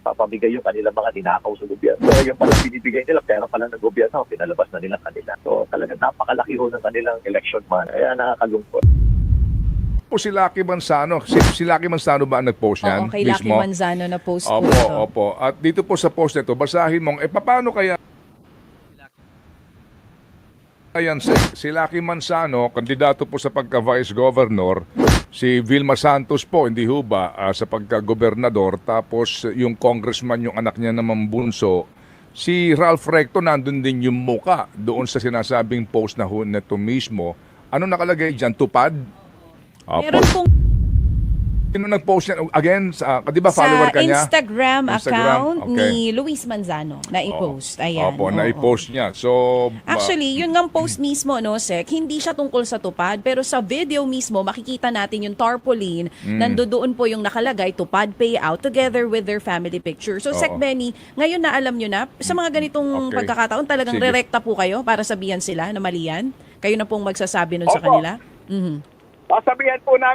S4: papamigay yung kanilang mga ninakaw sa gobyerno. So, yung palang binibigay nila, pera pala ng gobyerno, pinalabas na nila kanila. So, talaga napakalaki ho ng kanilang election man. Kaya nakakalungkot.
S3: Po si Lucky Manzano. Si Lucky Manzano ba ang nag-post yan?
S2: Oo, kay Lucky
S3: mismo?
S2: Manzano na post po
S3: Opo,
S2: ito.
S3: opo. At dito po sa post nito, basahin mong, paano kaya ayan, si Lucky Manzano, kandidato po sa pagka-vice governor, si Vilma Santos po, hindi ho ba, sa pagka-gobernador, tapos yung congressman, yung anak niya naman bunso, si Ralph Recto, nandun din yung muka doon sa sinasabing post na ho neto mismo. Ano nakalagay dyan? Tupad? Opo.
S2: Meron pong
S3: Sino nag-post yan? Again, di ba follower ka niya?
S2: sa Instagram account
S3: okay.
S2: ni Luis Manzano na i-post. Ayan.
S3: Opo,
S2: oo.
S3: na-post niya. So,
S2: Actually, yun ngang post mismo, Sek, hindi siya tungkol sa tupad, pero sa video mismo, makikita natin yung tarpaulin, nandoon po yung nakalagay, tupad payout, together with their family picture. So, Sek
S3: Oo.
S2: Benny, ngayon na alam nyo na, sa mga ganitong
S3: Okay.
S2: pagkakataon, talagang
S3: Sige.
S2: rerekta po kayo para sabihan sila na mali yan? Kayo na pong magsasabi nun sa
S5: Opo.
S2: kanila? Mhm.
S5: Sabihan po na,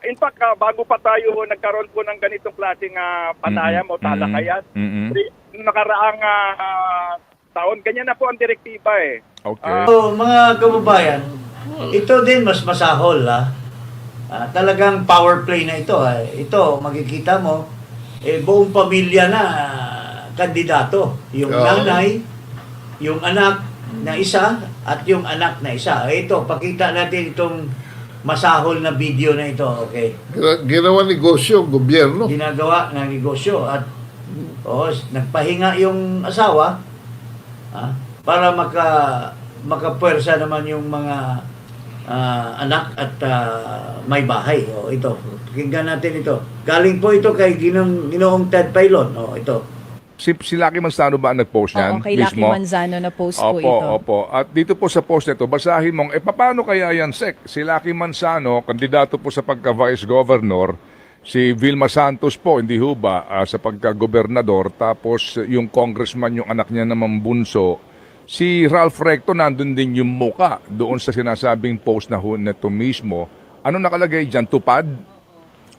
S5: in fact, bago pa tayo nagkaroon po ng ganitong klaseng panayam o talakayan, noong nakaraang taon, ganyan na po ang direktiba eh.
S3: Okay.
S6: So, mga kababayan, ito din mas masahol. Talagang power play na ito. Ito, makikita mo, buong pamilya na kandidato. Yung nanay, yung anak na isa, at yung anak na isa. Ito, pakita natin itong masahol na video na ito. Okay.
S7: Ginawa negosyo, gobyerno.
S6: Ginagawa ng negosyo at nagpahinga yung asawa para makapwersa naman yung mga anak at may bahay. Ito, pakinggan natin ito. Galing po ito kay Ginoong Ted Pailon. Ito.
S3: si Lucky Manzano ba ang nag-post yan?
S2: Oo, kay Lucky
S3: mismo?
S2: Manzano na post po
S3: Opo,
S2: ito.
S3: opo. At dito po sa post nito, basahin mong, paano kaya yan, Sek? Si Lucky Manzano, kandidato po sa pagka-vice governor, si Vilma Santos po, hindi ho ba, sa pagka-gobernador, tapos yung congressman, yung anak niya naman bunso, si Ralph Recto, nandun din yung muka doon sa sinasabing post na ho nito mismo. Ano nakalagay dyan? Tupad?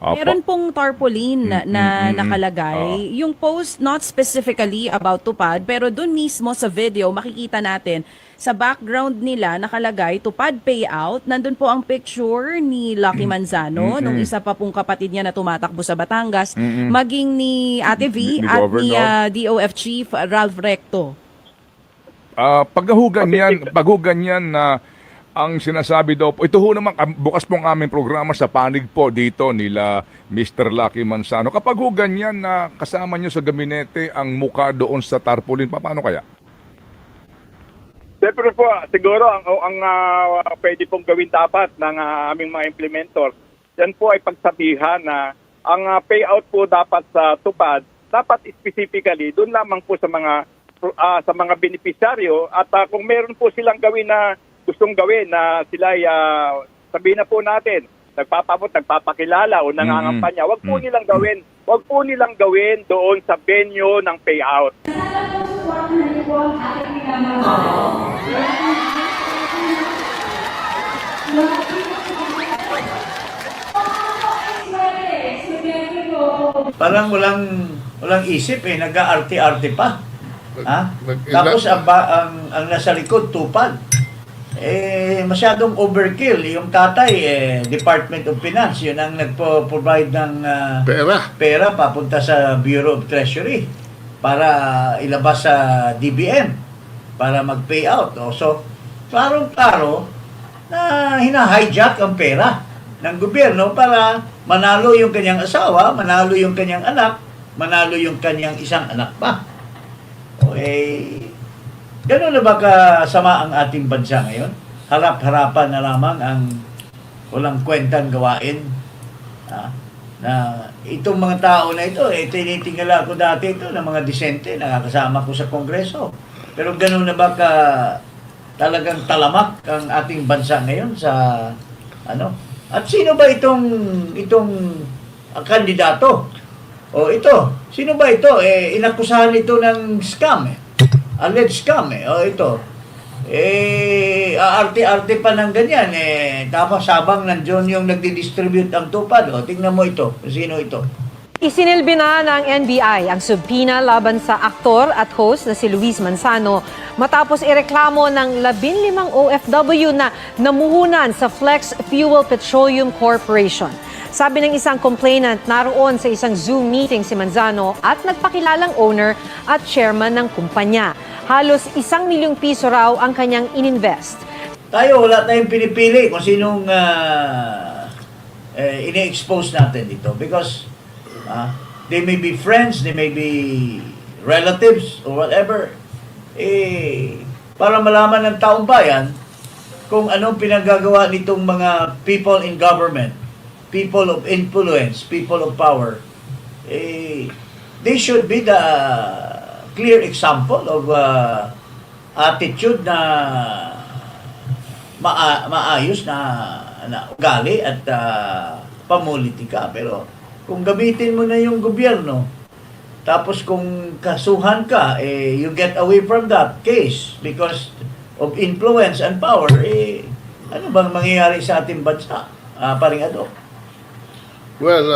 S3: Opo.
S2: Meron pong tarpaulin na nakalagay. Yung post not specifically about Tupad, pero dun mismo sa video makikita natin sa background nila nakalagay Tupad payout. Nandun po ang picture ni Lucky Manzano, nung isa pa pong kapatid niya na tumatakbo sa Batangas, maging ni Ate V
S3: Ni
S2: at ni
S3: Governor.
S2: DOF Chief Ralph Recto.
S3: Paghugan yan na ang sinasabi daw po, ito ho naman, bukas pong aming programa sa panig po dito nila Mr. Lucky Manzano. Kapag ho ganyan na kasama nyo sa gabinete ang muka doon sa tarpaulin, paano kaya?
S5: Siyempre po, siguro ang pwede pong gawin dapat ng aming mga implementors, yan po ay pagsabihan na ang payout po dapat sa tupad, dapat specifically doon lamang po sa mga beneficiaryo at kung meron po silang gawin na gustong gawin na sila ay sabihin na po natin, nagpapakilala o nangangampanya, wag po nilang gawin doon sa venue ng payout.
S6: Parang walang isip nag-aarte-arte pa. Ha? Tapos ang nasa likod tupad. Masyadong overkill. Yung tatay, Department of Finance, yun ang nagpo-provide ng pera papunta sa Bureau of Treasury para ilabas sa DBM para mag-payout. So, klaro na hina-hijack ang pera ng gobyerno para manalo yung kanyang asawa, manalo yung kanyang anak, manalo yung kanyang isang anak pa. Gano'n na ba kasama ang ating bansa ngayon? Harap-harapan na lamang ang walang kwentang gawain. Na itong mga tao na ito, tinitingala ko dati ito ng mga disente, nakakasama ko sa Kongreso. Pero gano'n na ba talagang talamak ang ating bansa ngayon sa ano? At sino ba itong kandidato? Sino ba ito? Inakusahan ito ng scam alleged scam ito. Aarte-arte pa ng ganyan tapos habang nandiyon yung nagdi-distribute ang tupad. Tingnan mo ito. Sino ito?
S8: Isinilbi na ng NBI ang subpoena laban sa aktor at host na si Luis Manzano matapos ireklamo ng 15 OFW na namuhunan sa Flex Fuel Petroleum Corporation. Sabi ng isang complainant, naroon sa isang Zoom meeting si Manzano at nagpakilalang owner at chairman ng kumpanya. Halos 1 milyong piso raw ang kanyang ininvest.
S6: Tayo, wala tayong pinipili kung sinong ini-expose natin dito because they may be friends, they may be relatives or whatever. Para malaman ng taong bayan kung anong pinagagawa nitong mga people in government, people of influence, people of power, they should be the clear example of attitude na maayos na ugali at pamulitika. Pero kung gamitin mo na yung gobyerno, tapos kung kasuhan ka, you get away from that case because of influence and power, ano bang mangyayari sa ating bansa, paring Ado?
S7: Well,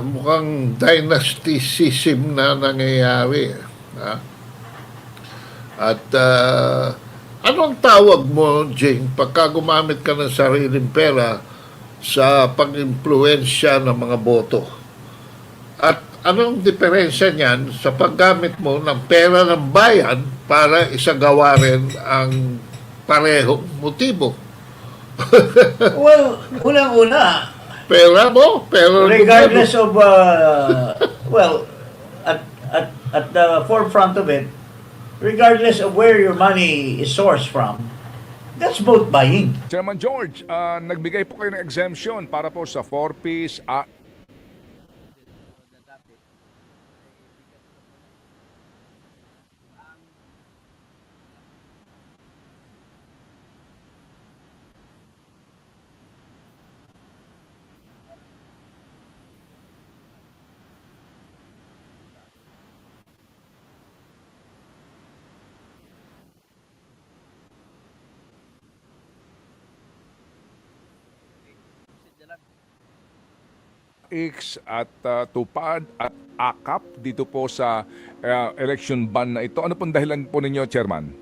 S7: mukhang dynastyism na nangyayari. At anong tawag mo, Jing, pagka gumamit ka ng sariling pera sa pag-impluensya ng mga boto? At anong diferensya niyan sa paggamit mo ng pera ng bayan para isagawa rin ang parehong motibo?
S6: Well, unang-una,
S7: Pera mo, pera ng
S6: regardless
S7: gobyerno.
S6: of at the forefront of it, regardless of where your money is sourced from, that's vote buying.
S3: Chairman George, nagbigay po kayo ng exemption para po sa 4-piece X at tupad at akap dito po sa election ban na ito. Ano pong dahilan po ninyo, Chairman?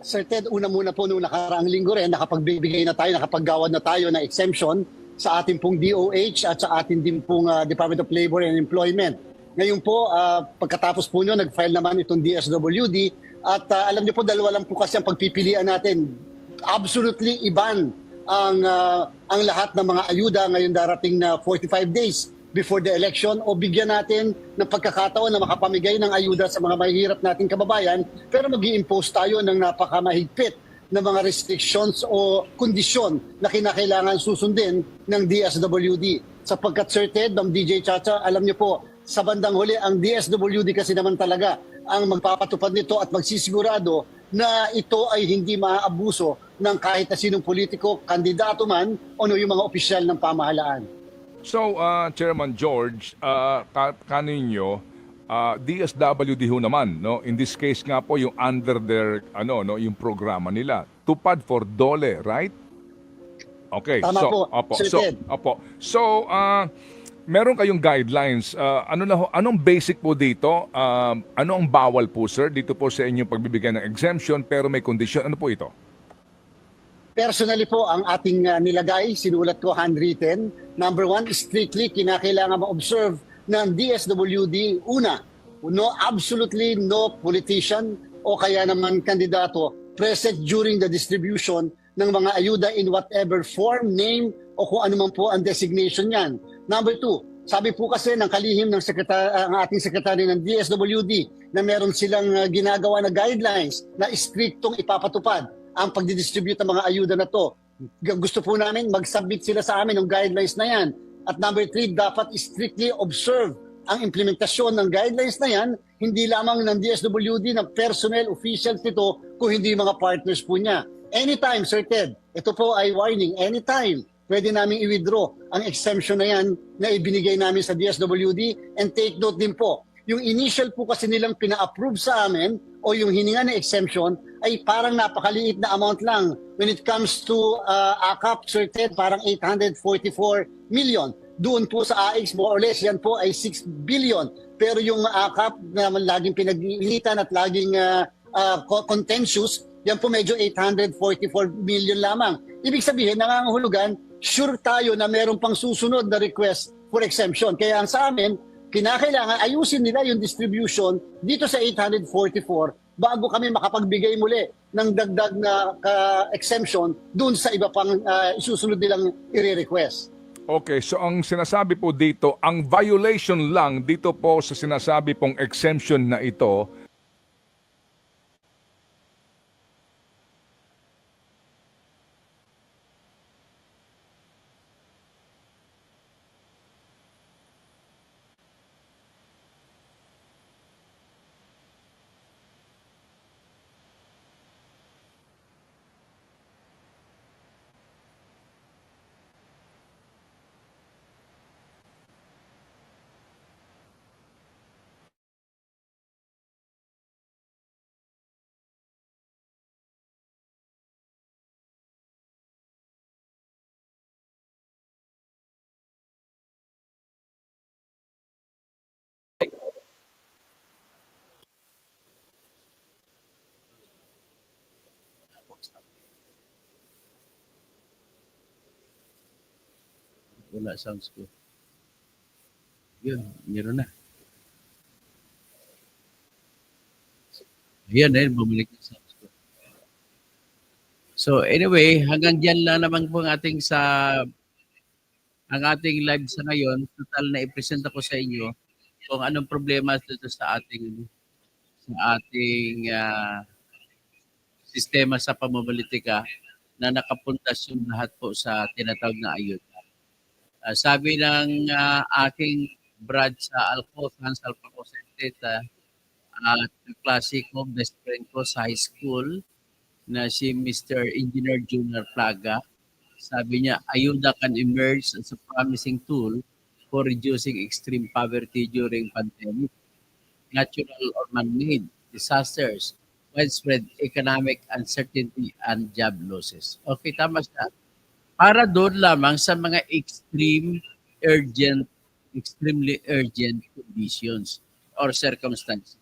S9: Sir Ted, una muna po noong nakaraang linggo rin, nakapagbibigay na tayo, nakapaggawad na tayo ng exemption sa ating pong DOH at sa ating din pong Department of Labor and Employment. Ngayon po, pagkatapos po nyo, nag-file naman itong DSWD at alam niyo po, dalawa lang po kasi ang pagpipilian natin. Absolutely iban ang lahat ng mga ayuda ngayon darating na 45 days before the election o bigyan natin ng pagkakataon na makapamigay ng ayuda sa mga mahihirap nating kababayan pero mag-i-impose tayo ng napakamahigpit na mga restrictions o kondisyon na kinakailangan susundin ng DSWD. Sapagkat Sir Ted, Ma'am DJ Chacha, alam niyo po, sa bandang huli, ang DSWD kasi naman talaga ang magpapatupad nito at magsisigurado na ito ay hindi maaabuso ng kahit na sinong politiko, kandidato man o yung mga opisyal ng pamahalaan.
S3: So, Chairman George, kaninyo, DSWD ho naman, no? In this case nga po yung under their yung programa nila. Tupad for DOLE, right? Okay.
S9: Tama po, Sir Ted.
S3: So, meron kayong guidelines. Anong basic po dito? Ano ang bawal po, sir, dito po sa inyong pagbibigay ng exemption pero may condition? Ano po ito?
S9: Personally po, ang ating nilagay, sinulat ko handwritten. Number one, strictly kinakailangan ma-observe ng DSWD. Una, absolutely no politician o kaya naman kandidato present during the distribution ng mga ayuda in whatever form, name o kung ano man po ang designation niyan. Number two, sabi po kasi ng kalihim ng ang ating sekretary ng DSWD na meron silang ginagawa na guidelines na striktong ipapatupad ang pagdidistribute ng mga ayuda na to. Gusto po namin mag-submit sila sa amin ng guidelines na yan. At number three, dapat strictly observe ang implementasyon ng guidelines na yan, hindi lamang ng DSWD, ng personnel, officials nito, kung hindi mga partners po niya. Anytime, Sir Ted, ito po ay warning, anytime, pwede namin i-withdraw ang exemption na yan na ibinigay namin sa DSWD. And take note din po, yung initial po kasi nilang pina-approve sa amin o yung hininga na exemption ay parang napakaliit na amount lang. When it comes to AKAP, Sir Ted, parang 844 million. Doon po sa AX, more or less, yan po ay 6 billion. Pero yung AKAP na laging pinag-iinitan at laging contentious, yan po medyo 844 million lamang. Ibig sabihin, nangangahulugan, sure tayo na meron pang susunod na request for exemption. Kaya ang sa amin, kinakailangan ayusin nila yung distribution dito sa 844 bago kami makapagbigay muli ng dagdag na exemption dun sa iba pang isusunod nilang i-request.
S3: Okay, so ang sinasabi po dito, ang violation lang dito po sa sinasabi pong exemption na ito,
S1: Wala sounds ko. Yun, meron na. Ayan eh, bumalik na sounds ko. So anyway, hanggang dyan lang naman po ang ating live sa ngayon. Total na i-present ako sa inyo kung anong problema dito sa ating sistema sa pamumulitika na nakapuntas yung lahat po sa tinatawag na ayuda. Sabi ng aking branch sa Alcos, Hans Alpha Cosenteta, klase ko, best friend ko sa high school, na si Mr. Engineer Junior Plaga, sabi niya, ayuda can emerge as a promising tool for reducing extreme poverty during pandemic, natural or man-made disasters, widespread economic uncertainty, and job losses. Okay, tama siya. Para doon lamang sa mga extreme urgent, extremely urgent conditions or circumstances.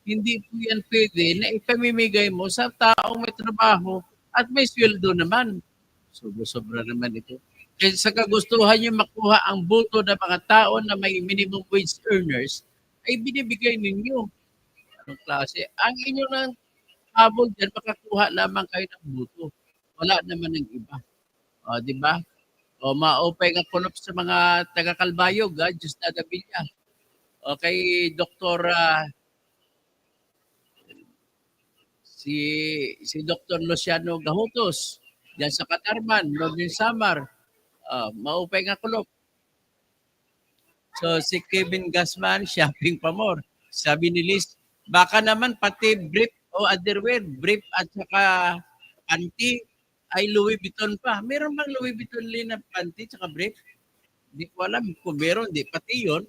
S1: Hindi po yan pwede na ipamimigay mo sa taong may trabaho at may sweldo naman. Sobra-sobra naman ito. Kasi sa kagustuhan nyo makuha ang boto ng mga tao na may minimum wage earners, ay binibigay ninyo. Anong klase? Ang inyo ng habol dyan, makakuha lamang kayo ng boto. Wala naman ng iba. O, di ba? O, maupay nga kulop sa mga taga-Kalbayog, Diyos na Davilla. O, kay Dr. si Dr. Luciano Gahutos, diyan sa Katarman, Northern Samar, maupay nga kulop. So, si Kevin Gasman, shopping pa more. Sabi ni Liz, baka naman pati brief o underwear, brief at saka panty ay Louis Vuitton pa. Meron bang Louis Vuitton na panty at saka brief? Hindi ko alam kung meron, di. Pati yun,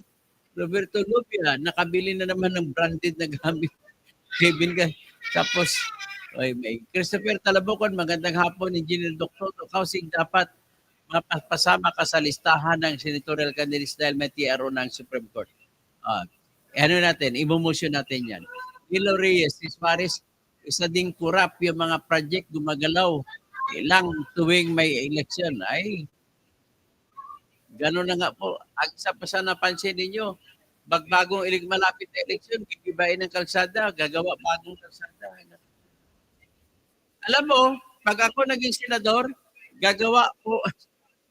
S1: Roberto Lupia, nakabili na naman ng branded na gamit. Kevin Gasman. Tapos, may Christopher Talabocon, magandang hapon, Engineer Dr. Kausing, dapat mapasama ka sa listahan ng senatorial candidates dahil may TRO ng Supreme Court. Ano natin, i-motion natin yan. Hilo Reyes, Suarez, isa ding kurap yung mga project gumagalaw ilang tuwing may election. Ay, gano'n na nga po. Ang isa pa sa napansin ninyo, bagbagong malapit na election, gigibain ng kalsada, gagawa bagong kalsada. Alam mo, pag ako naging senador, gagawa po,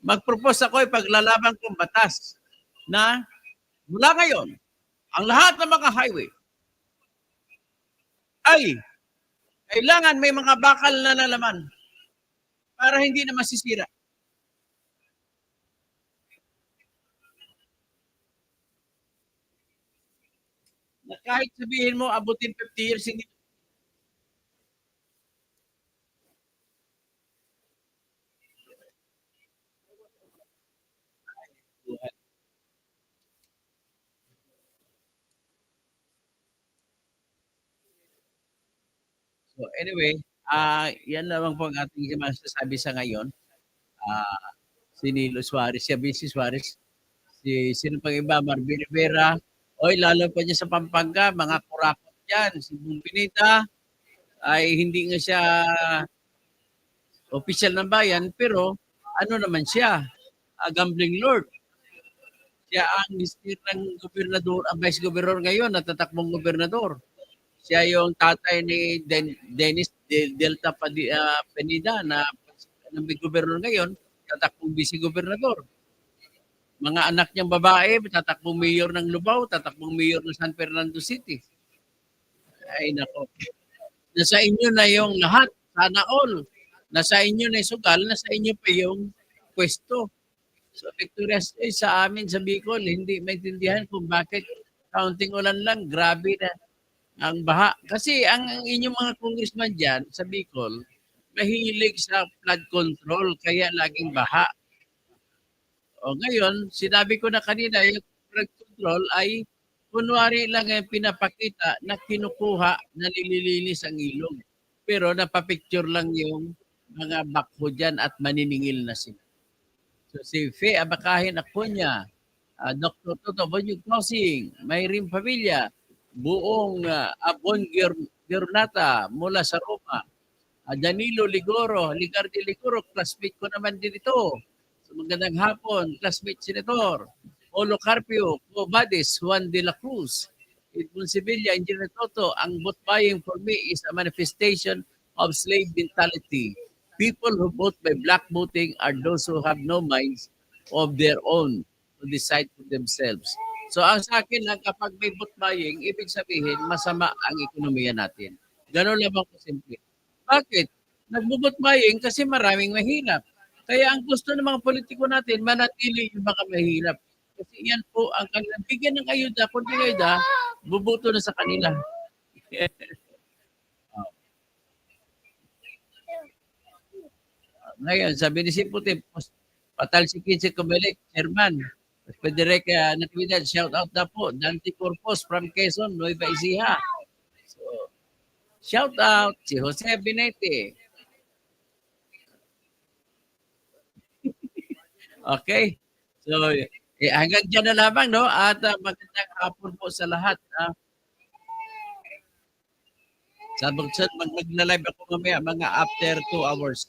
S1: mag-propose ako ipaglalaban kong batas na mula ngayon, ang lahat ng mga highway ay kailangan may mga bakal na nalaman para hindi na masisira. Na kahit sabihin mo, abutin 50 years, hindi. So anyway, yan lamang po ang ating masasabi sa ngayon. Si Nilo Suarez, si Suarez, sino pang iba, Marvin Rivera, lalo pa niya sa Pampanga, mga kurakot dyan. Si Bung Pinita ay hindi nga siya official ng bayan, pero ano naman siya, gambling lord. Siya ang minister ng gobernador, ang vice governor ngayon, natatakbong gobernador. Siya yung tatay ni Dennis Delta Penida na gobernador ngayon, tatakbong vice-gobernador. Mga anak niyang babae, tatakbong mayor ng Lubao, tatakbong mayor ng San Fernando City. Ay nako. Nasa inyo na yung lahat, sana all. Nasa inyo na yung sugal, nasa inyo pa yung pwesto. So Victoria sa amin sa Bicol, hindi maintindihan kung bakit kaunting ulan lang, grabe na ang baha. Kasi ang inyong mga congressman dyan sa Bicol, mahilig sa flood control, kaya laging baha. O ngayon, sinabi ko na kanina, yung flood control ay kunwari lang yung pinapakita na kinukuha, na nililinis ang ilog. Pero napapicture lang yung mga bakho dyan at maniningil na sila. So si Fe Abakahin Acuña, Dr. Toto Bonyug Kausing, Mayrim Pavilla, buong Abon Giornata mula sa Roma, Danilo Ligoro, Ligardi Ligoro, classmate ko naman din ito. So magandang hapon, classmate Senator. Olo Carpio, Cobades, Juan de la Cruz, Edmund Sevilla, Engineer Toto, ang vote buying for me is a manifestation of slave mentality. People who vote by black voting are those who have no minds of their own to decide for themselves. So ang sa akin lang, kapag may vote buying, ibig sabihin masama ang ekonomiya natin. Ganon lang po simple. Bakit? Nag-vote buying kasi maraming mahirap. Kaya ang gusto ng mga politiko natin, manatili yung mga mahirap. Kasi yan po ang kanilang bigyan ng ayuda. Kung di ayuda, bubuto na sa kanila. Ngayon, sabi ni Siputi, patalsikin si Kumelik, Chairman. Federica Natividad, shout out na po. Dante Corpus from Quezon, Nueva Ecija. So, shout out si Jose Binete. Okay. So, Hanggang dyan na lamang, no? At magandang hapon po sa lahat. Sa magla-live ako mamaya, mga after 2 hours.